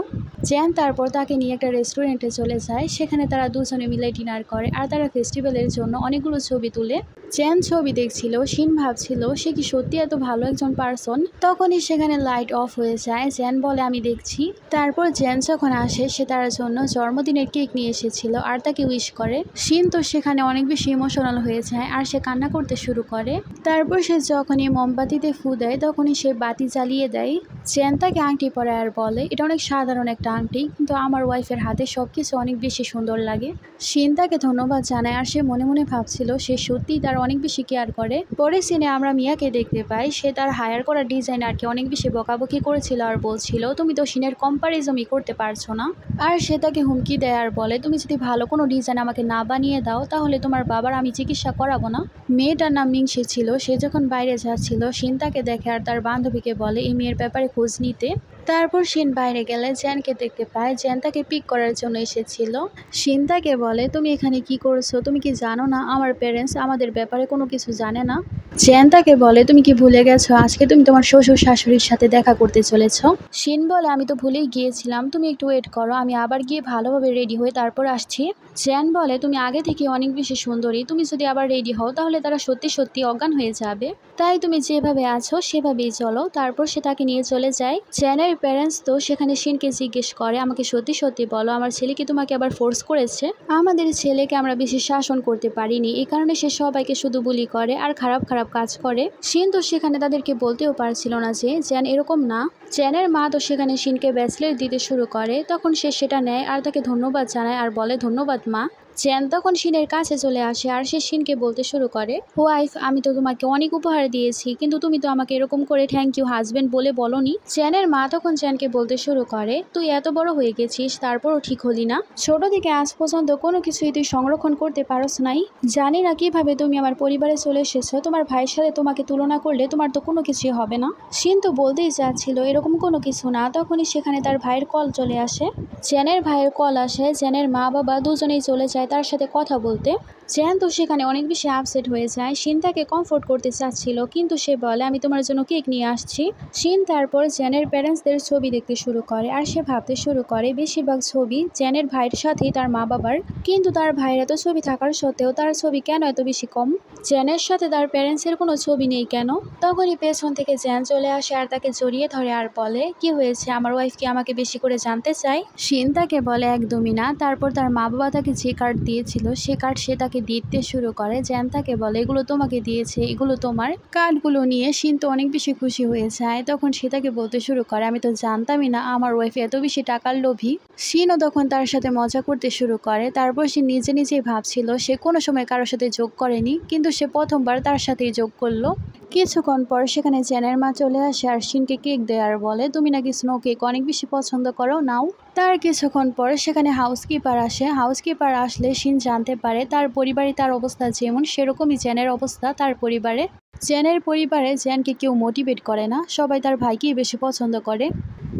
জ্যান তারপর তাকে নিয়ে একটা রেস্টুরেন্টে চলে যায়, সেখানে তারা দুজনে মিলে ডিনার করে আর তারা ফেস্টিভ্যালের জন্য অনেকগুলো ছবি তুলে। জ্যান ছবি দেখছিল, শিন ভাবছিল সে কি সত্যি এত ভালো একজন পার্সন। তখনই সেখানে লাইট অফ হয়ে যায়। জ্যান বলে আমি দেখছি। তারপর জ্যান যখন আসে সে তার জন্য জন্মদিনের কেক নিয়ে এসেছিল আর তাকে উইশ করে। শিন তো সেখানে অনেক বেশি ইমোশনাল হয়ে যায় আর সে কান্না করতে শুরু করে। তারপর সে যখনই মোমবাতিতে ফু দেয় তখনই সে বাতি জ্বালিয়ে দেয়। জ্যান তাকে আংটি পরে আর বলে এটা অনেক সাধারণ একটা আংটি, কিন্তু আমার ওয়াইফের হাতে সবকিছু অনেক বেশি সুন্দর লাগে। শিন তাকে ধন্যবাদ জানায় আর সে মনে মনে ভাবছিল সে সত্যিই তার অনেক বেশি কেয়ার করে। পরে সিনে আমরা মিয়াকে দেখতে পাই, সে তার হায়ার করা ডিজাইনারকে অনেক বেশি বকাবকি করেছিল আর বলছিল তুমি তো শিনের কম্পারিজনই করতে পারছো না। আর সে তাকে হুমকি দেয় আর বলে তুমি যদি ভালো কোনো ডিজাইন আমাকে না বানিয়ে দাও তাহলে তোমার বাবার আমি চিকিৎসা করাবো না। মেয়েটার নাম মিংসি ছিল। সে যখন বাইরে যাচ্ছিল শিন তাকে দেখে আর তার বান্ধবীকে বলে এই মেয়ের ব্যাপারে খোঁজ নিতে। তারপর শিন বাইরে গেলে জ্যানকে দেখতে পায়। জ্যান তাকে পিক করার জন্য এসেছিল। শিন তাকে বলে তুমি এখানে কি করছো, তুমি কি জানো না আমার প্যারেন্টস আমাদের ব্যাপারে কোনো কিছু জানে না। জেন তাকে বলে তুমি কি ভুলে গেছো আজকে তুমি তোমার শ্বশুর শাশুড়ির সাথে দেখা করতে চলেছো। শিন বলে আমি তো ভুলেই গিয়েছিলাম, তুমি একটু ওয়েট করো, আমি আবার গিয়ে ভালোভাবে রেডি হয়ে তারপর আসছি। জেন বলে তুমি আগে থেকে অনেক বেশি সুন্দরী, তুমি যদি আবার রেডি হও তাহলে তারা সত্যি সত্যি অজ্ঞান হয়ে যাবে, তাই তুমি যেভাবে আছো সেভাবেই চলো। তারপর সে তাকে নিয়ে চলে যায়। জেনের প্যারেন্টস তো সেখানে শিনকে জিজ্ঞেস করে আমাকে সত্যি সত্যি বলো আমার ছেলে কি তোমাকে আবার ফোর্স করেছে? আমাদের ছেলেকে আমরা বেশি শাসন করতে পারিনি, এই কারণে সে সবাইকে শুধু বুলি করে আর খারাপ খারাপ কাজ করে। শিন তো সেখানে তাদেরকে বলতেও পারছিল না যে জেন এরকম না। জেনের মা তো সেখানে শিনকে ব্রেসলেট দিতে শুরু করে, তখন সে সেটা নেয় আর তাকে ধন্যবাদ জানায় আর বলে ধন্যবাদ মা। জেন তখন শিনের কাছে চলে আসে আর সে শিনকে বলতে শুরু করে ওয়াইফ আমি তো তোমাকে অনেক উপহার দিয়েছি কিন্তু তুমি তো আমাকে এরকম করে থ্যাংক ইউ হাজবেন্ড বলে বলনি। জেনের মা তখন জেনকে বলতে শুরু করে তুই এত বড় হয়ে গেছিস তারপরও ঠিক হলি না, ছোট থেকে আজ পর্যন্ত কোনো কিছুই তুই সংরক্ষণ করতে পারস নাই। জানি না কিভাবে তুমি আমার পরিবারে চলে এসেছো, তোমার ভাইয়ের সাথে তোমাকে তুলনা করলে তোমার তো কোনো কিছুই হবে না। শিন তো বলতেই চাচ্ছিল এরকম কোনো কিছু না, তখনই সেখানে তার ভাইয়ের কল চলে আসে। জেনের ভাইয়ের কল আসে, জেনের মা বাবা দুজনেই চলে যায় তার সাথে কথা বলতে। জেন তো সেখানে অনেক বেশি আপসেট হয়ে যায়। শিন তাকে কমফোর্ট করতে চাচ্ছিল কিন্তু সে বলে আমি তোমার জন্য কেক নিয়ে আসছি। শিন তারপর জেনের প্যারেন্টসদের ছবি দেখতে শুরু করে আর সে ভাবতে শুরু করে বেশিরভাগ ছবি জেনের ভাইয়ের সাথেই তার মা বাবার, কিন্তু তার ভাইয়ের এত ছবি থাকার সত্ত্বেও তার ছবি কেন এত বেশি কম? জেনের সাথে তার প্যারেন্টসের কোনো ছবি নেই কেন? তখনই পেছন থেকে জেন চলে আসে আর তাকে জড়িয়ে ধরে আর বলে কি হয়েছে, আমার ওয়াইফ কি আমাকে বেশি করে জানতে চায়? শিন তাকে বলে একদমই না। তারপর তার মা বাবা তাকে যে কার্ড দিয়েছিল সে কার্ড সে তাকে দিতে শুরু করে। জেন তাকে বলে এগুলো তোমাকে দিয়েছে, এগুলো তোমার। কার্ডগুলো নিয়ে শিন তো অনেক বেশি খুশি হয়ে যায়। তখন সে তাকে বলতে শুরু করে আমি তো জানতামই না আমার ওয়াইফ এত বেশি টাকার লোভী। শিনও তখন তার সাথে মজা করতে শুরু করে। তারপর সে নিজে নিজেই ভাবছিল সে কোনো সময় কারোর সাথে যোগ করেনি কিন্তু সে প্রথমবার তার সাথেই যোগ করলো। কিছুক্ষণ পর সেখানে জেনের মা চলে আসে আর শিনকে কেক দেয় আর বলে তুমি নাকি স্নো কেক অনেক বেশি পছন্দ করো, নাও। তার কিছুক্ষণ পর সেখানে হাউসকিপার আসে। হাউসকিপার আসলে শিন জানতে পারে তার পরিবারে তার অবস্থা যেমন সেরকমই জেনের অবস্থা তার পরিবারে। জেনের পরিবারে জেনকে কেউ মোটিভেট করে না, সবাই তার ভাইকেই বেশি পছন্দ করে।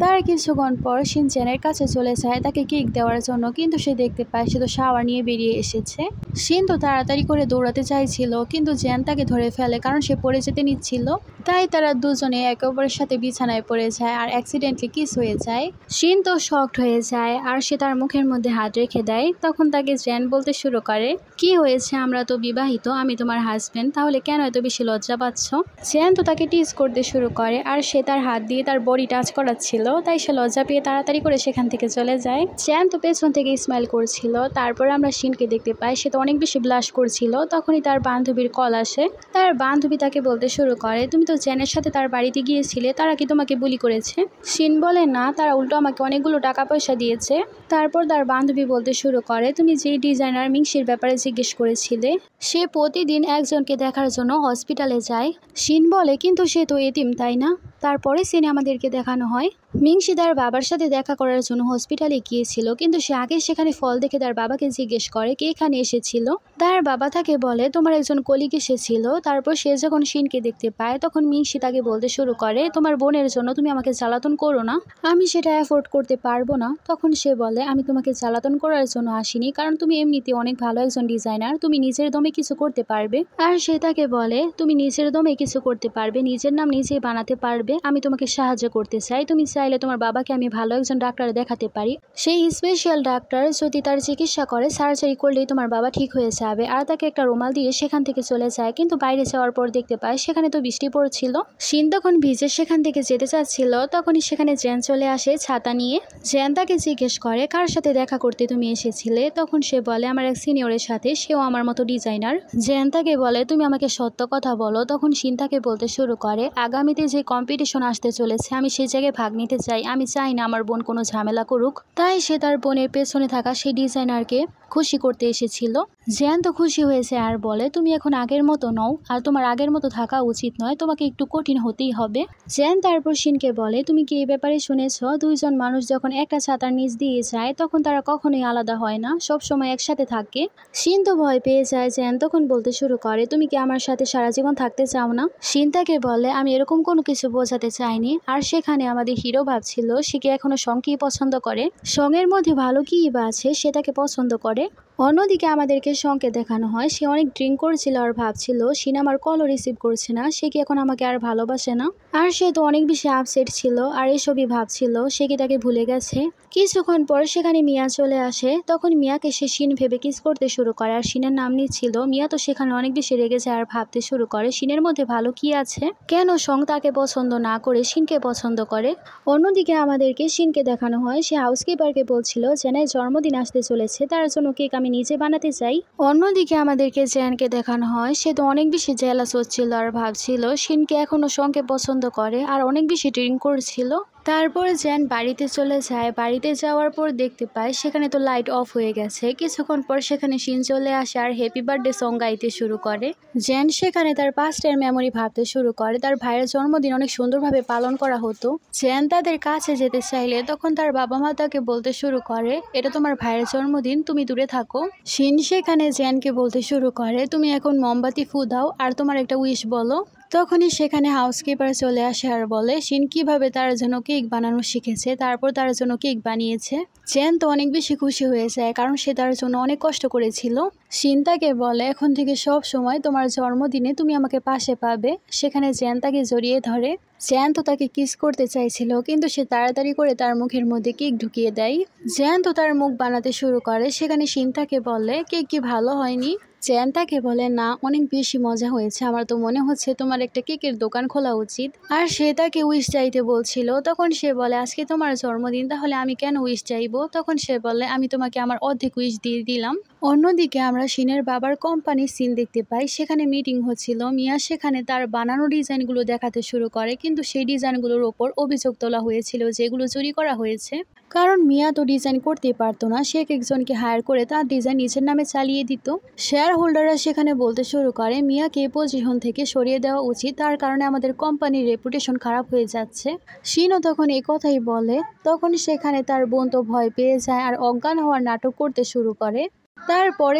তার কিছুক্ষণ পর শিন জেনের কাছে চলে যায় তাকে কেক দেওয়ার জন্য, কিন্তু সে দেখতে পায় সে তো শাওয়ার নিয়ে বেরিয়ে এসেছে। শিন তো তাড়াতাড়ি করে দৌড়াতে চাইছিল কিন্তু জেন তাকে ধরে ফেলে কারণ সে পড়ে যেতে নিচ্ছিল। তাই তারা দুজনে একে অপরের সাথে বিছানায় পড়ে যায় আর অ্যাক্সিডেন্টলি কিস হয়ে যায়। শিন তো শকড হয়ে যায় আর সে তার মুখের মধ্যে হাত রেখে দেয়। তখন তাকে জেন বলতে শুরু করে কি হয়েছে, আমরা তো বিবাহিত, আমি তোমার হাজবেন্ড, তাহলে কেন এত বেশি লজ্জা পাচ্ছ? জেন তো তাকে টিজ করতে শুরু করে আর সে তার হাত দিয়ে তার বডি টাচ করাচ্ছিল, তাই সে লজ্জা পেয়ে তাড়াতাড়ি করে সেখান থেকে চলে যায়। জেন তো পেছন থেকে স্মাইল করছিল। তারপর আমরা শিনকে দেখতে পাই সে তো অনেক বেশি ব্লাশ করছিল। তখনই তার বান্ধবীর কল আসে। তার বান্ধবী তাকে বলতে শুরু করে তুমি তো জেনের সাথে তার বাড়িতে গিয়েছিলে, তারা কি তোমাকে বুলি করেছে? শিন বলে না, তারা উল্টো আমাকে অনেকগুলো টাকা পয়সা দিয়েছে। তারপর তার বান্ধবী বলতে শুরু করে তুমি যে ডিজাইনার মিংসির ব্যাপারে জিজ্ঞেস করেছিলে সে প্রতিদিন একজনকে দেখার জন্য হসপিটালে যায়। শিন বলে কিন্তু সে তো এতিম তাই না? তারপরে সিনে আমাদেরকে দেখানো হয় মিংসি তার বাবার সাথে দেখা করার জন্য হসপিটালে গিয়েছিল, কিন্তু সে আগে সেখানে ফল দেখে তার বাবাকে জিজ্ঞেস করে কে এখানে এসেছিল। তার বাবা তাকে বলে তোমার একজন কলিগ এসেছিল। তারপর সে যখন শিনকে দেখতে পায় তখন মিংসি তাকে বলতে শুরু করে তোমার বোনের জন্য তুমি আমাকে জ্বালাতন করো না, আমি সেটা অ্যাফোর্ড করতে পারবো না। তখন সে বলে আমি তোমাকে জ্বালাতন করার জন্য আসিনি, কারণ তুমি এমনিতে অনেক ভালো একজন ডিজাইনার, তুমি নিজের দমে কিছু করতে পারবে। আর সে তাকে বলে তুমি নিজের দমে কিছু করতে পারবে, নিজের নাম নিজেই বানাতে পারবে, আমি তোমাকে সাহায্য করতে চাই, তুমি চাইলে তোমার বাবাকে আমি ভালো একজন ডাক্তার দেখাতে পারি, সেই স্পেশাল ডাক্তার যদি তার চিকিৎসা করে সার্জারি করলেই তোমার বাবা ঠিক হয়ে যাবে। আর তাকে একটা রুমাল দিয়ে সেখান থেকে চলে যায়, কিন্তু বাইরে যাওয়ার পর দেখতে পায় সেখানে তো বৃষ্টি পড়ছিল। শিন তখন ভিজে সেখান থেকে যেতে চাচ্ছিল, তখনই সেখানে জেন চলে আসে ছাতা নিয়ে। জেন তাকে জিজ্ঞেস করে কার সাথে দেখা করতে তুমি এসেছিলে? তখন সে বলে আমার এক সিনিয়রের সাথে, সেও আমার মতো ডিজাইনার। জেন তাকে বলে তুমি আমাকে সত্য কথা বলো। তখন শিন তাকে বলতে শুরু করে আগামীতে যে কম্পিটিশন আসতে চলেছে আমি সেই জায়গায় ভাগ নিতে চাই, আমি চাই না আমার বোন কোনো ঝামেলা করুক, তাই সে তার বোনের পেছনে থাকা সেই ডিজাইনারকে খুশি করতে এসেছিল। জেন তো খুশি হয়েছে আর বলে তুমি এখন আগের মতো নও আর তোমার আগের মতো থাকা উচিত নয়, তোমাকে একটু কঠিন হতেই হবে। জেন তারপর শিনকে বলে তুমি কি এই ব্যাপারে শুনেছ দুইজন মানুষ যখন একটা ছাতার নিচ দিয়ে যায় তখন তারা কখনোই আলাদা হয় না, সব সময় একসাথে থাকে। শিন তো ভয় পেয়ে যায়। জেন তখন বলতে শুরু করে তুমি কি আমার সাথে সারা জীবন থাকতে চাও না? শিন তাকে বলে আমি এরকম কোনো কিছু বোঝাতে চাইনি। আর সেখানে আমাদের হিরো ভাবছিল সে কি এখনো সঙ্গকেই পছন্দ করে, সঙ্গের মধ্যে ভালো কি বা আছে সে তাকে পছন্দ করে। করে। অন্যদিকে আমাদেরকে শংকে দেখানো হয় সে অনেক ড্রিঙ্ক করছিল আর ভাবছিল শিন আমার কলও রিসিভ করছে না, সে কি এখন আমাকে আর ভালোবাসে না। আর সে তো অনেক বেশি আপসেট ছিল আর এসবই ভাবছিল সে কি তাকে ভুলে গেছে। কিছুক্ষণ পর সেখানে মিয়া চলে আসে, তখন মিয়াকে সে শিন ভেবে কিস করতে শুরু করে আর শিনের নাম নিচ্ছিল। মিয়া তো সেখানে অনেক বেশি রেগে যায় আর ভাবতে শুরু করে শিনের মধ্যে ভালো কি আছে, কেন শং তাকে পছন্দ না করে শিনকে পছন্দ করে। অন্যদিকে আমাদেরকে শিনকে দেখানো হয় সে হাউসকিপারকে বলছিল জেনের জন্মদিন আসতে চলেছে, তার জন্য কেক আমি নিজে বানাতে চাই। অন্যদিকে আমাদেরকে জেনকে দেখানো হয় সে তো অনেক বেশি জেলাস হচ্ছিল আর ভাবছিল শিনকে এখনো শংকে পছন্দ করে আর অনেক বেশি ড্রিঙ্ক করছিল। তারপর জেন বাড়িতে চলে যায়, বাড়িতে যাওয়ার পর দেখতে পায় সেখানে তো লাইট অফ হয়ে গেছে। কিছুক্ষণ পর সেখানে শিন চলে আসে আর হ্যাপি বার্থডে সং গাইতে শুরু করে। জেন সেখানে তার পাস্টের মেমোরি ভাবতে শুরু করে, তার ভাইয়ের জন্মদিন অনেক সুন্দরভাবে পালন করা হতো। জেন তাদের কাছে যেতে চাইলে তখন তার বাবা মা তাকে বলতে শুরু করে এটা তোমার ভাইয়ের জন্মদিন, তুমি দূরে থাকো। শিন সেখানে জেনকে বলতে শুরু করে তুমি এখন মোমবাতি ফু দাও আর তোমার একটা উইশ বলো। তখনই সেখানে হাউসকিপার চলে আসে আর বলে শিন কিভাবে তার জন্য কেক বানানো শিখেছে, তারপর তার জন্য কেক বানিয়েছে। জেন তো অনেক বেশি খুশি হয়ে যায় কারণ সে তার জন্য অনেক কষ্ট করেছিল। শিন তাকে বলে এখন থেকে সব সময় তোমার জন্মদিনে তুমি আমাকে পাশে পাবে। সেখানে জেন তাকে জড়িয়ে ধরে। জেন তো তাকে কিস করতে চাইছিল কিন্তু সে তাড়াতাড়ি করে তার মুখের মধ্যে কেক ঢুকিয়ে দেয়। জেন তো তার মুখ বানাতে শুরু করে, সেখানে শিন তাকে বলে কেক কি ভালো হয়নি। জেন তাকে বলে না অনেক বেশি মজা হয়েছে, আমার তো মনে হচ্ছে তোমার একটা কেকের দোকান খোলা উচিত। আর সে তাকে উইশ চাইতে বলছিল, তখন সে বলে আজকে তোমার জন্মদিন, তাহলে আমি কেন উইশ চাইবো। তখন সে বলে আমি তোমাকে আমার অর্ধেক উইশ দিয়ে দিলাম। অন্যদিকে আমরা শিনের বাবার কোম্পানির সিন দেখতে পাই, সেখানে মিটিং হচ্ছিল। মিয়া সেখানে তার বানানো ডিজাইনগুলো দেখাতে শুরু করে কিন্তু সেই ডিজাইনগুলোর ওপর অভিযোগ তোলা হয়েছিল যেগুলো চুরি করা হয়েছে। কারণ মিয়া তো ডিজাইন করতেই পারতো না, সে একজনকে হায়ার করে তার ডিজাইন নিজের নামে চালিয়ে দিত। শেয়ার হোল্ডাররা সেখানে বলতে শুরু করে মিয়াকে পজিশন থেকে সরিয়ে দেওয়া উচিত, তার কারণে আমাদের কোম্পানির রেপুটেশন খারাপ হয়ে যাচ্ছে। শিনও তখন এই কথাই বলে। তখন সেখানে তার বোন তো ভয় পেয়ে যায় আর অজ্ঞান হওয়ার নাটক করতে শুরু করে। তারপরে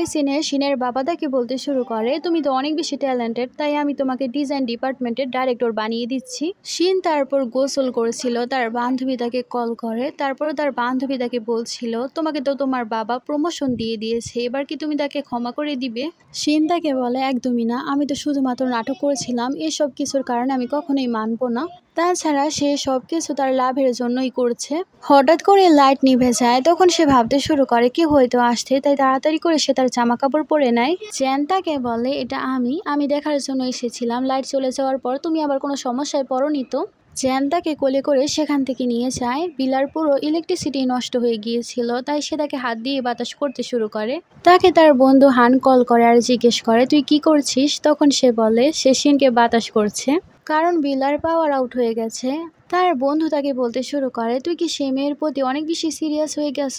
শিনের বাবা তাকে বলতে শুরু করে তুমি তো অনেক বেশি ট্যালেন্টেড, তাই আমি তোমাকে ডিজাইন ডিপার্টমেন্টের ডাইরেক্টর বানিয়ে দিচ্ছি। শিন তারপর গোসল করেছিল, তার বান্ধবী তাকে কল করে। তারপর তার বান্ধবী তাকে বলছিল তোমাকে তো তোমার বাবা প্রমোশন দিয়ে দিয়েছে, এবার কি তুমি তাকে ক্ষমা করে দিবে। শিন তাকে বলে একদমই না, আমি তো শুধুমাত্র নাটক করেছিলাম, এসব কিছুর কারণে আমি কখনোই মানবো না। তাছাড়া সে সব কিছু তার লাভের জন্যই করছে। হঠাৎ করে লাইট নিভে যায়, তখন সে ভাবতে শুরু করে কি হয়তো আসছে, তাই তাড়াতাড়ি করে সে তার জামা কাপড় পরে নেয়। জেন তাকে বলে এটা আমি দেখার জন্য এসেছিলাম, লাইট চলে যাওয়ার পর তুমি আবার কোনো সমস্যায় পড়োনি তো। জেন তাকে কোলে করে সেখান থেকে নিয়ে যায়। বিলার পুরো ইলেকট্রিসিটি নষ্ট হয়ে গিয়েছিল, তাই সে তাকে হাত দিয়ে বাতাস করতে শুরু করে। তাকে তার বন্ধু হান কল করে আর জিজ্ঞেস করে তুই কি করছিস। তখন সে বলে সে শিনকে বাতাস করছে, কারণ বিলার পাওয়ার আউট হয়ে গেছে। তার বন্ধু তাকে বলতে শুরু করে তুই কি সে মেয়ের প্রতি অনেক বেশি সিরিয়াস হয়ে গেছ।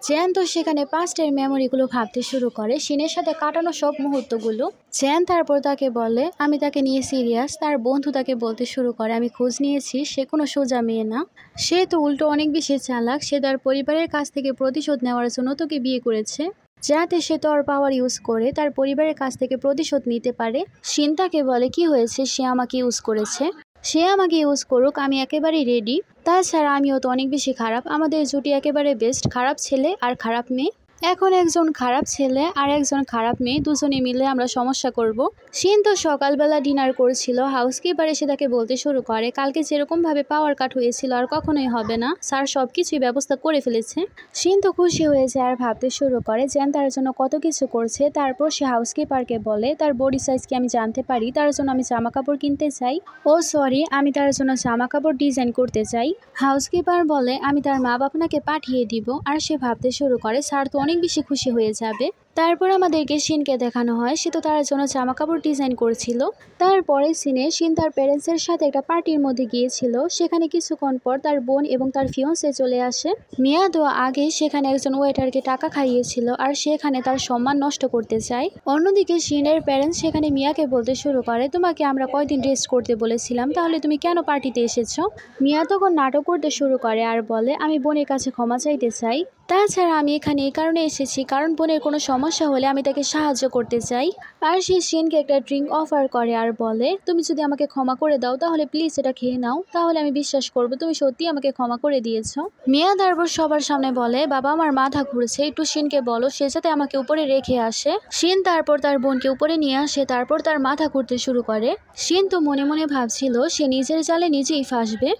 জেন তো সেখানে পাস্টের মেমোরিগুলো ভাবতে শুরু করে, শিনের সাথে কাটানো সব মুহূর্তগুলো। জেন তারপর তাকে বলে আমি তাকে নিয়ে সিরিয়াস। তার বন্ধু তাকে বলতে শুরু করে আমি খোঁজ নিয়েছি, সে কোনো সোজা মেয়ে না, সে তো উল্টো অনেক বেশি চালাক, সে তার পরিবারের কাছ থেকে প্রতিশোধ নেওয়ার জন্য তোকে বিয়ে করেছে, যাতে সে তোর পাওয়ার ইউজ করে তার পরিবারের কাছ থেকে প্রতিশোধ নিতে পারে। শিন তাকে বলে কি হয়েছে, সে আমাকে ইউজ করেছে, সে আমাকে ইউজ করুক, আমি একেবারেই রেডি। তাছাড়া আমিও তো অনেক বেশি খারাপ, আমাদের জুটি একেবারে বেস্ট, খারাপ ছেলে আর খারাপ মেয়ে। এখন একজন খারাপ ছেলে আর একজন খারাপ মেয়ে দুজনে মিলে আমরা সমস্যা করব। শিন তো সকালবেলা ডিনার করছিল, হাউসকিপার এসে তাকে বলতে শুরু করে কালকে যেরকমভাবে পাওয়ার কাট হয়েছিল আর কখনোই হবে না, স্যার সব কিছুই ব্যবস্থা করে ফেলেছে। শিন তো খুশি হয়ে যায় আর ভাবতে শুরু করে জেন তার জন্য কত কিছু করছে। তারপর সে হাউসকিপারকে বলে তার বডি সাইজ কি আমি জানতে পারি, তার জন্য আমি জামা কাপড় কিনতে চাই। ও সরি, আমি তার জন্য জামা কাপড় ডিজাইন করতে চাই। হাউসকিপার বলে আমি তার মা বাপনাকে পাঠিয়ে দিব। আর সে ভাবতে শুরু করে স্যার তো অনেক বেশি খুশি হয়ে যাবে। তারপর আমাদেরকে শিনকে দেখানো হয়, সে তো তার জন্য জামা কাপড় ডিজাইন করছিল। তারপরে সিনে শিন তার প্যারেন্টসের সাথে একটা পার্টির মধ্যে গিয়েছিল, সেখানে কিছুক্ষণ পর তার বোন এবং তার ফিয়ন্সে চলে আসে। মিয়া তো আগে সেখানে একজন ওয়েটারকে টাকা খাইয়েছিল আর সেখানে তার সম্মান নষ্ট করতে চায়। অন্যদিকে শিনের প্যারেন্টস সেখানে মিয়াকে বলতে শুরু করে তোমাকে আমরা কয়দিন রেস্ট করতে বলেছিলাম, তাহলে তুমি কেন পার্টিতে এসেছো। মিয়া তখন নাটক করতে শুরু করে আর বলে আমি বোনের কাছে ক্ষমা চাইতে চাই, তাছাড়া আমি এখানে এই কারণে এসেছি কারণ বোনের কোনো সমস্যা সমস্যা হলে আমি তাকে সাহায্য করতে চাই। আর সে শিনকে একটা ড্রিঙ্ক অফার করে আর বলে, তুমি যদি আমাকে ক্ষমা করে দাও তাহলে প্লিজ এটা খেয়ে নাও, তাহলে আমি বিশ্বাস করবো তুমি সত্যি আমাকে ক্ষমা করে দিয়েছো। মিয়া তারপর সবার সামনে বলে, বাবা আমার মাথা ঘুরছে, একটু শিনকে বলো সে যাতে আমাকে উপরে রেখে আসে। শিন তারপর তার বোনকে উপরে নিয়ে আসে, তারপর তার মাথা ঘুরতে শুরু করে। শিন তো মনে মনে ভাবছিল সে নিজের জালে নিজেই ফাঁসবে।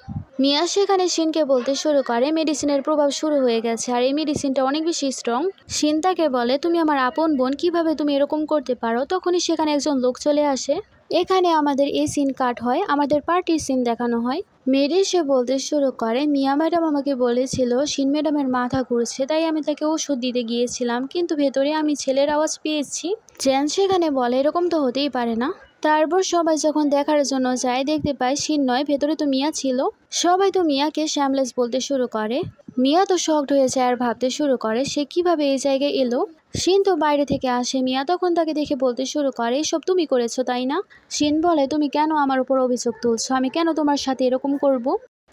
মিয়া সেখানে শিনকে বলতে শুরু করে মেডিসিনের প্রভাব শুরু হয়ে গেছে আর এই মেডিসিনটা অনেক বেশি স্ট্রং। শিন তাকে বলে, তুমি আমার আপন বোন, কিভাবে তুমি এরকম করতে পারো? তখনই সেখানে একজন লোক চলে আসে। এখানে আমাদের এই সিন কাট হয়, আমাদের পার্টির সিন দেখানো হয়। মেরি সে বলতে শুরু করে, মিয়া ম্যাডাম আমাকে বলেছিল শিন ম্যাডামের মাথা ঘুরছে, তাই আমি তাকে ওষুধ দিতে গিয়েছিলাম, কিন্তু ভেতরে আমি ছেলের আওয়াজ পেয়েছি। জ্যান সেখানে বলে, এরকম তো হতেই পারে না। তারপর সবাই যখন দেখার জন্য যায় দেখতে পায় শিন নয়, ভেতরে তো মিয়া ছিল। সবাই তো মিয়াকে শ্যামলেস বলতে শুরু করে। মিয়া তো শকড হয়ে যায় আর ভাবতে শুরু করে সে কিভাবে এই জায়গায় এলো। শিন তো বাইরে থেকে আসে, মিয়া তখন তাকে দেখে বলতে শুরু করে, এসব তুমি করেছো তাই না? শিন বলে, তুমি কেন আমার উপর অভিযোগ তুলছো? আমি কেন তোমার সাথে এরকম করব?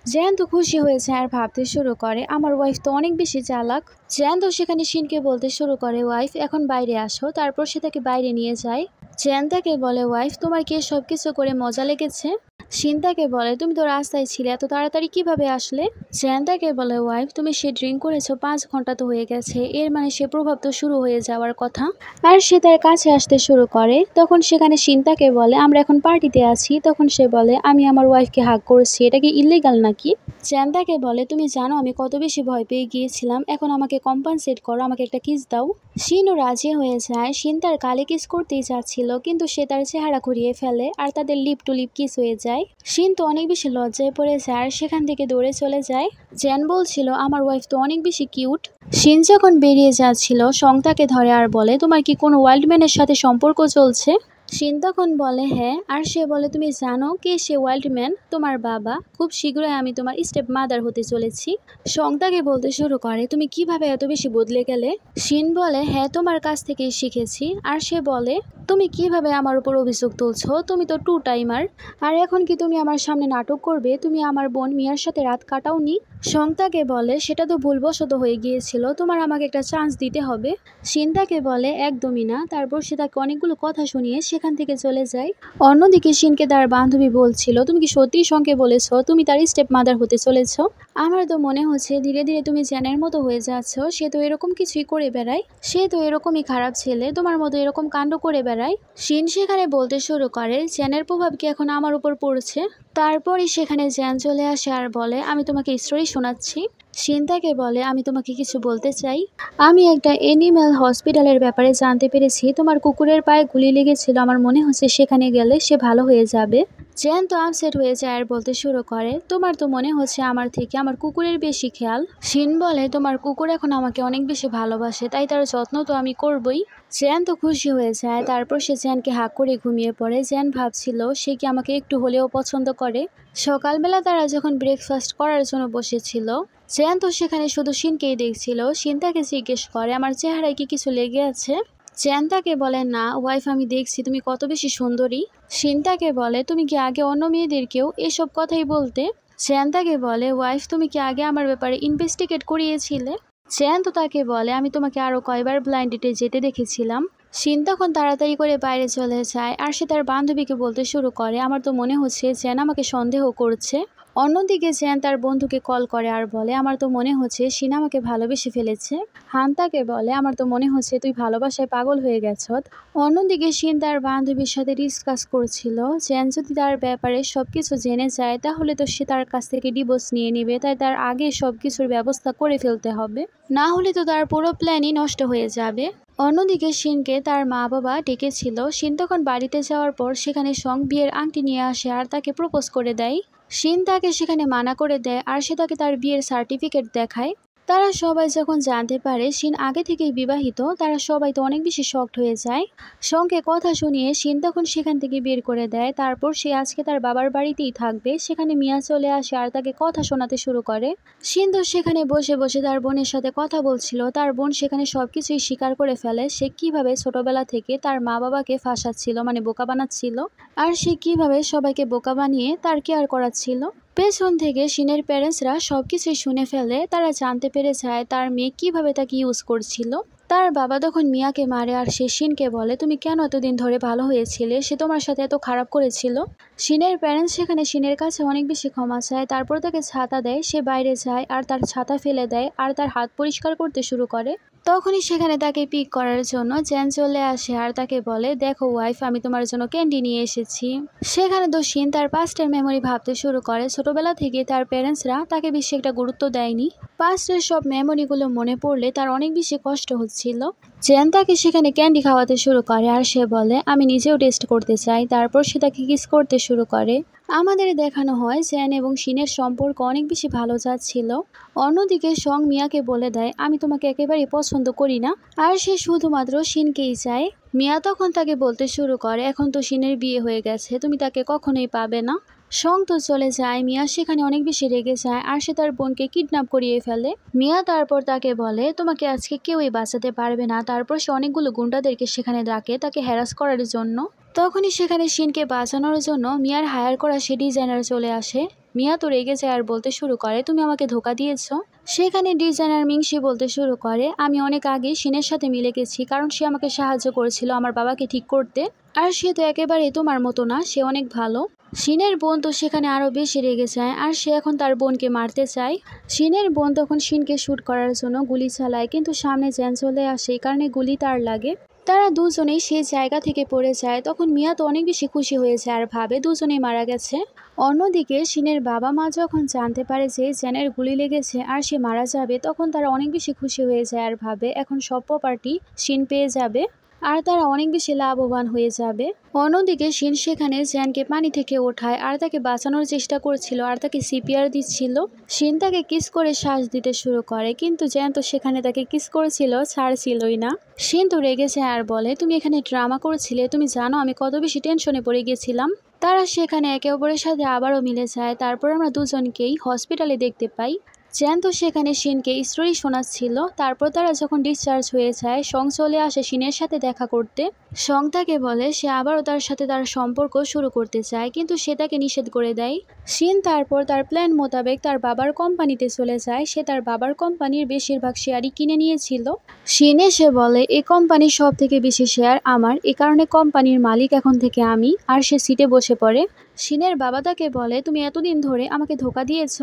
জ্যান তো খুশি হয়েছে আর ভাবতে শুরু করে, আমার ওয়াইফ তো অনেক বেশি চালাক। জ্যান তো সেখানে শিনকে বলতে শুরু করে, ওয়াইফ এখন বাইরে আসো। তারপর সে তাকে বাইরে নিয়ে যায়। জ্যান তাকে বলে, ওয়াইফ তোমার কি সব কিছু করে মজা লেগেছে? শিন তাকে বলে, তুমি তো রাস্তায় ছিলে, এত তাড়াতাড়ি কিভাবে আসলে? জ্যান তাকে বলে, ওয়াইফ তুমি সে ড্রিঙ্ক করেছো 5 ঘন্টা তো হয়ে গেছে, এর মানে সে প্রভাব তো শুরু হয়ে যাওয়ার কথা। আর সে তার কাছে আসতে শুরু করে। তখন সেখানে শিন তাকে বলে, আমরা এখন পার্টিতে আছি। তখন সে বলে, আমি আমার ওয়াইফকে হাগ করেছি, এটা কি ইল্লিগাল নাকি? জ্যান তাকে বলে, তুমি জানো আমি কত বেশি ভয় পেয়ে গিয়েছিলাম, এখন আমাকে কম্পেনসেট করো, আমাকে একটা কিস দাও। শিনও রাজি হয়ে যায়। শিন তার গালে কিস করতেই চাচ্ছিল, কিন্তু সে তার চেহারা ঘুরিয়ে ফেলে আর তাদের লিপ টু লিপ কিস হয়ে যায়। শিন তো অনেক বেশি লজ্জায় পড়ে যায় আর সেখান থেকে দৌড়ে চলে যায়। জ্যান বলছিল, আমার ওয়াইফ তো অনেক বেশি কিউট। শিন যখন বেরিয়ে যাচ্ছিল সং তাকে ধরে আর বলে, তোমার কি কোনো ওয়াইল্ডম্যানের সাথে সম্পর্ক চলছে? শিন তখন বলে, হ্যাঁ। আর সে বলে, তুমি জানো কে সে ওয়াইল্ডম্যান? তোমার বাবা। খুব শীঘ্রই আমি তোমার স্টেপ মাদার হতে চলেছি। সং তাকে বলতে শুরু করে, তুমি কিভাবে এত বেশি বদলে গেলে? শিন বলে, হ্যাঁ তোমার কাছ থেকেই শিখেছি। আর সে বলে, তুমি কিভাবে আমার উপর অভিযোগ তুলছো? তুমি তো 2 টাইমার। আর এখন কি তুমি আমার সামনে নাটক করবে? তুমি আমার বোন মিয়ার সাথে রাত কাটাওনি? সং তাকে বলে, সেটা তো ভুলবশত হয়ে গিয়েছিল, তোমার আমাকে একটা চান্স দিতে হবে। শিন তাকে বলে, একদমই না। তারপর সে তাকে অনেকগুলো কথা শুনিয়ে সেখান থেকে চলে যায়। অন্যদিকে শিনকে তার বান্ধবী বলছিল, তুমি কি সত্যিই সঙ্গে বলেছো তুমি তার স্টেপ মাদার হতে চলেছো? আমার তো মনে হচ্ছে ধীরে ধীরে তুমি জ্যানের মতো হয়ে যাচ্ছ। সে তো এরকম কিছুই করে বেড়ায়, সে তো এরকমই খারাপ ছেলে, তোমার মতো এরকম কাণ্ড করে বেড়ায়। শিন সেখানে বলতে শুরু করে, জ্যানের প্রভাব কি এখন আমার উপর পড়ছে? তারপরই সেখানে জ্যান চলে আসে আর বলে, আমি তোমাকে স্টোরি শোনাচ্ছি। শিন তাকে বলে, আমি তোমাকে কিছু বলতে চাই। আমি একটা এনিম্যাল হসপিটালের ব্যাপারে জানতে পেরেছি, তোমার কুকুরের পায়ে গুলি লেগেছিল, আমার মনে হচ্ছে সেখানে গেলে সে ভালো হয়ে যাবে। জ্যান তো আপসেট হয়ে যায় আর বলতে শুরু করে, তোমার তো মনে হচ্ছে আমার থেকে আমার কুকুরের বেশি খেয়াল। শিন বলে, তোমার কুকুর এখন আমাকে অনেক বেশি ভালোবাসে, তাই তার যত্ন তো আমি করবই। জ্যান তো খুশি হয়ে যায়। তারপর সে জ্যানকে হাঁক করে ঘুমিয়ে পড়ে। জ্যান ভাবছিল সে কি আমাকে একটু হলেও পছন্দ করে। সকালবেলা তারা যখন ব্রেকফাস্ট করার জন্য বসেছিল, জ্যান তো সেখানে শুধু শিনকেই দেখছিল। শিন তাকে জিজ্ঞেস করে, আমার চেহারায় কি কিছু লেগে আছে? জ্যান তাকে বলে, না ওয়াইফ, আমি দেখছি তুমি কত বেশি সুন্দরী। শিন তাকে বলে, তুমি কি আগে অন্য মেয়েদেরকেও এসব কথাই বলতে? জ্যান তাকে বলে, ওয়াইফ তুমি কি আগে আমার ব্যাপারে ইনভেস্টিগেট করিয়েছিলে? জ্যান তো তাকে বলে, আমি তোমাকে আরো কয়বার ব্লাইন্ড ডেটে যেতে দেখেছিলাম। শিন তখন তাড়াতাড়ি করে বাইরে চলে যায় আর সে তার বান্ধবীকে বলতে শুরু করে, আমার তো মনে হচ্ছে জ্যান আমাকে সন্দেহ করছে। অন্যদিকে জ্যান তার বন্ধুকে কল করে আর বলে, আমার তো মনে হচ্ছে শিন আমাকে ভালোবেসে ফেলেছে। হান তাকে বলে, আমার তো মনে হচ্ছে তুই ভালোবাসায় পাগল হয়ে গেছ। অন্যদিকে শিন তার বান্ধবীর সাথে ডিসকাস করছিল, জ্যান যদি তার ব্যাপারে সবকিছু জেনে যায় তাহলে তো সে তার কাছ থেকে ডিভোর্স নিয়ে নেবে, তাই তার আগে সবকিছুর ব্যবস্থা করে ফেলতে হবে, না হলে তো তার পুরো প্ল্যানই নষ্ট হয়ে যাবে। অন্যদিকে শিনকে তার মা বাবা ডেকেছিল। শিন তখন বাড়িতে যাওয়ার পর সেখানে সং বিয়ের আংটি নিয়ে আসে আর তাকে প্রপোজ করে দেয়। শিন তাকে সেখানে মানা করে দেয় আর সে তাকে তার বিয়ের সার্টিফিকেট দেখায়। তারা সবাই যখন জানতে পারে শিন আগে থেকেই বিবাহিত, তারা সবাই তো অনেক বেশি শকড হয়ে যায়। সঙ্গে কথা শুনিয়ে শিন তখন সেখান থেকে বের করে দেয়। তারপর সে আজকে তার বাবার বাড়িতেই থাকবে। সেখানে মিয়া চলে আসে আর তাকে কথা শোনাতে শুরু করে। শিন তো সেখানে বসে বসে তার বোনের সাথে কথা বলছিল। তার বোন সেখানে সবকিছুই স্বীকার করে ফেলে, সে কিভাবে ছোটবেলা থেকে তার মা বাবাকে ফাঁসাচ্ছিল, মানে বোকা বানাচ্ছিল, আর সে কিভাবে সবাইকে বোকা বানিয়ে তার কেয়ার করাচ্ছিল। পেছন থেকে শিনের প্যারেন্টসরা সবকিছুই শুনে ফেলে। তারা জানতে পেরে যায় তার মেয়ে কিভাবে তাকে ইউজ করছিল। তার বাবা তখন মিয়াকে মারে আর সে শিনকে বলে তুমি কেন এতদিন ধরে ভালো হয়েছিলে, সে তোমার সাথে এত খারাপ করেছিল। শিনের প্যারেন্টস সেখানে শিনের কাছে অনেক বেশি ক্ষমা চায়, তারপর তাকে ছাতা দেয়, সে বাইরে যায় আর তার ছাতা ফেলে দেয় আর তার হাত পরিষ্কার করতে শুরু করে। তখনই সেখানে তাকে পিক করার জন্য জ্যান চলে আসে আর তাকে বলে দেখো ওয়াইফ, আমি তোমার জন্য ক্যান্ডি নিয়ে এসেছি। সেখানে তো শিন তার পাস্টের মেমোরি ভাবতে শুরু করে। ছোটবেলা থেকে তার প্যারেন্টসরা তাকে বেশি একটা গুরুত্ব দেয়নি, পাস্টের সব মেমোরিগুলো মনে পড়লে তার অনেক বেশি কষ্ট হচ্ছিল। জ্যান তাকে সেখানে ক্যান্ডি খাওয়াতে শুরু করে আর সে বলে আমি নিজেও টেস্ট করতে চাই। তারপর সে তাকে কিস করতে শুরু করে। আমাদের দেখানো হয় জ্যান এবং শিনের সম্পর্ক অনেক বেশি ভালো যাচ্ছিল। অন্যদিকে সং মিয়াকে বলে দেয় আমি তোমাকে একেবারেই পছন্দ করি না, আর সে শুধুমাত্র শিনকেই চায়। মিয়া তখন তাকে বলতে শুরু করে এখন তো শিনের বিয়ে হয়ে গেছে, তুমি তাকে কখনোই পাবে না। সং তো চলে যায়, মিয়া সেখানে অনেক বেশি রেগে যায় আর সে তার বোনকে কিডন্যাপ করিয়ে ফেলে। মিয়া তারপর তাকে বলে তোমাকে আজকে কেউই বাঁচাতে পারবে না। তারপর সে অনেকগুলো গুন্ডাদেরকে সেখানে ডাকে তাকে হ্যারাস করার জন্য। তখনই সেখানে শিনকে বাঁচানোর জন্য মিয়ার হায়ার করা সে ডিজাইনার চলে আসে। মিয়া তো রেগে যায় আর বলতে শুরু করে তুমি আমাকে ধোকা দিয়েছ। সেখানে ডিজাইনার মিংসি বলতে শুরু করে আমি অনেক আগে শিনের সাথে মিলে গেছি, কারণ সে আমাকে সাহায্য করেছিল আমার বাবাকে ঠিক করতে, আর সে তো একেবারেই তোমার মতো না, সে অনেক ভালো। শিনের বোন তো সেখানে আরো বেশি রেগে যায় আর সে এখন তার বোনকে মারতে চায়। শিনের বোন তখন শিনকে শুট করার জন্য গুলি চালায়, কিন্তু সামনে জ্যান চলে আসে, এই কারণে গুলি তার লাগে। তারা দুজনেই সেই জায়গা থেকে পড়ে যায়। তখন মিয়া তো অনেক বেশি খুশি হয়ে যায় আর ভাবে দুজনেই মারা গেছে। অন্যদিকে শিনের বাবা মা যখন জানতে পারে যে জ্যানের গুলি লেগেছে আর সে মারা যাবে, তখন তারা অনেক বেশি খুশি হয়ে যায় আর ভাবে এখন সব প্রপার্টি শিন পেয়ে যাবে আর তারা অনেক বেশি লাভবান হয়ে যাবে। অন্যদিকে শিন সেখানে জ্যানকে পানি থেকে ওঠায় আর তাকে বাঁচানোর চেষ্টা করছিল আর তাকে সিপিআর দিচ্ছিল। শিন তাকে কিস করে শ্বাস দিতে শুরু করে, কিন্তু জ্যান তো সেখানে তাকে কিস করেছিল, ছাড়ছিলই না। শিন তো রেগে যায় আর বলে তুমি এখানে ড্রামা করছিলে, তুমি জানো আমি কত বেশি টেনশনে পড়ে গেছিলাম। তারা সেখানে একে অপরের সাথে আবারও মিলে যায়। তারপর আমরা দুজনকেই হসপিটালে দেখতে পাই। জ্যান তো সেখানে শিনকে স্টোরি শোনাচ্ছিল। তারপর তারা যখন ডিসচার্জ হয়ে যায়, সং চলে আসে শিনের সাথে দেখা করতে। সং তাকে বলে সে আবারও তার সাথে তার সম্পর্ক শুরু করতে চায়, কিন্তু সে তাকে নিষেধ করে দেয়। শিন তারপর তার প্ল্যান মোতাবেক তার বাবার কোম্পানিতে চলে যায়। সে তার বাবার কোম্পানির বেশিরভাগ শেয়ারই কিনে নিয়েছিল। শিন এসে বলে এই কোম্পানির সব থেকে বেশি শেয়ার আমার, এ কারণে কোম্পানির মালিক এখন থেকে আমি, আর সে সিটে বসে পড়ে। শিনের বাবা তাকে বলে তুমি এতদিন ধরে আমাকে ধোকা দিয়েছ।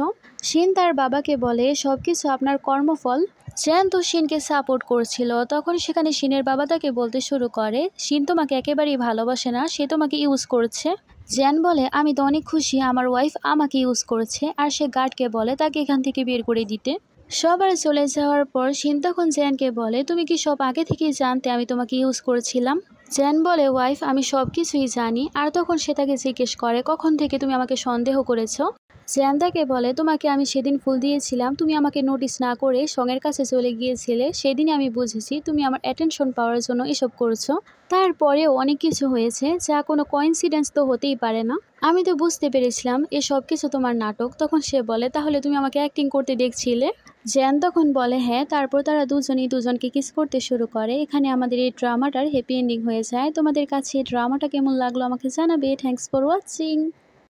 শিন তার বাবাকে বলে সবকিছু আপনার কর্মফল। জ্যান তো শিনকে সাপোর্ট করছিল। তখন সেখানে শিনের বাবা তাকে বলতে শুরু করে শিন তোমাকে একেবারেই ভালোবাসে না, সে তোমাকে ইউজ করছে। জ্যান বলে আমি তো অনেক খুশি আমার ওয়াইফ আমাকে ইউজ করছে, আর সে গার্ডকে বলে তাকে এখান থেকে বের করে দিতে। সবার চলে যাওয়ার পর শিন তখন জ্যানকে বলে তুমি কি সব আগে থেকেই জানতে আমি তোমাকে ইউজ করেছিলাম? জ্যান বলে ওয়াইফ আমি সব কিছুই জানি। আর তখন সে তাকে জিজ্ঞেস করে কখন থেকে তুমি আমাকে সন্দেহ করেছো? জ্যান তাকে বলে তোমাকে আমি সেদিন ফুল দিয়েছিলাম, তুমি আমাকে নোটিস না করে সঙের কাছে চলে গিয়েছিলে, সেদিনই আমি বুঝেছি তুমি আমার অ্যাটেনশন পাওয়ার জন্য এসব করছো। তারপরেও অনেক কিছু হয়েছে যা কোনো কোইন্সিডেন্স তো হতেই পারে না। আমি তো বুঝতে পেরেছিলাম এ সব কিছু তোমার নাটক। তখন সে বলে তাহলে তুমি আমাকে অ্যাক্টিং করতে দেখছিলে? জ্যান তখন বলে হ্যাঁ। তারপর তারা দুজনেই দুজনকে কিস করতে শুরু করে। এখানে আমাদের এই ড্রামাটার হ্যাপি এন্ডিং হয়ে যায়। তোমাদের কাছে এই ড্রামাটা কেমন লাগলো আমাকে জানাবে। Thanks for watching.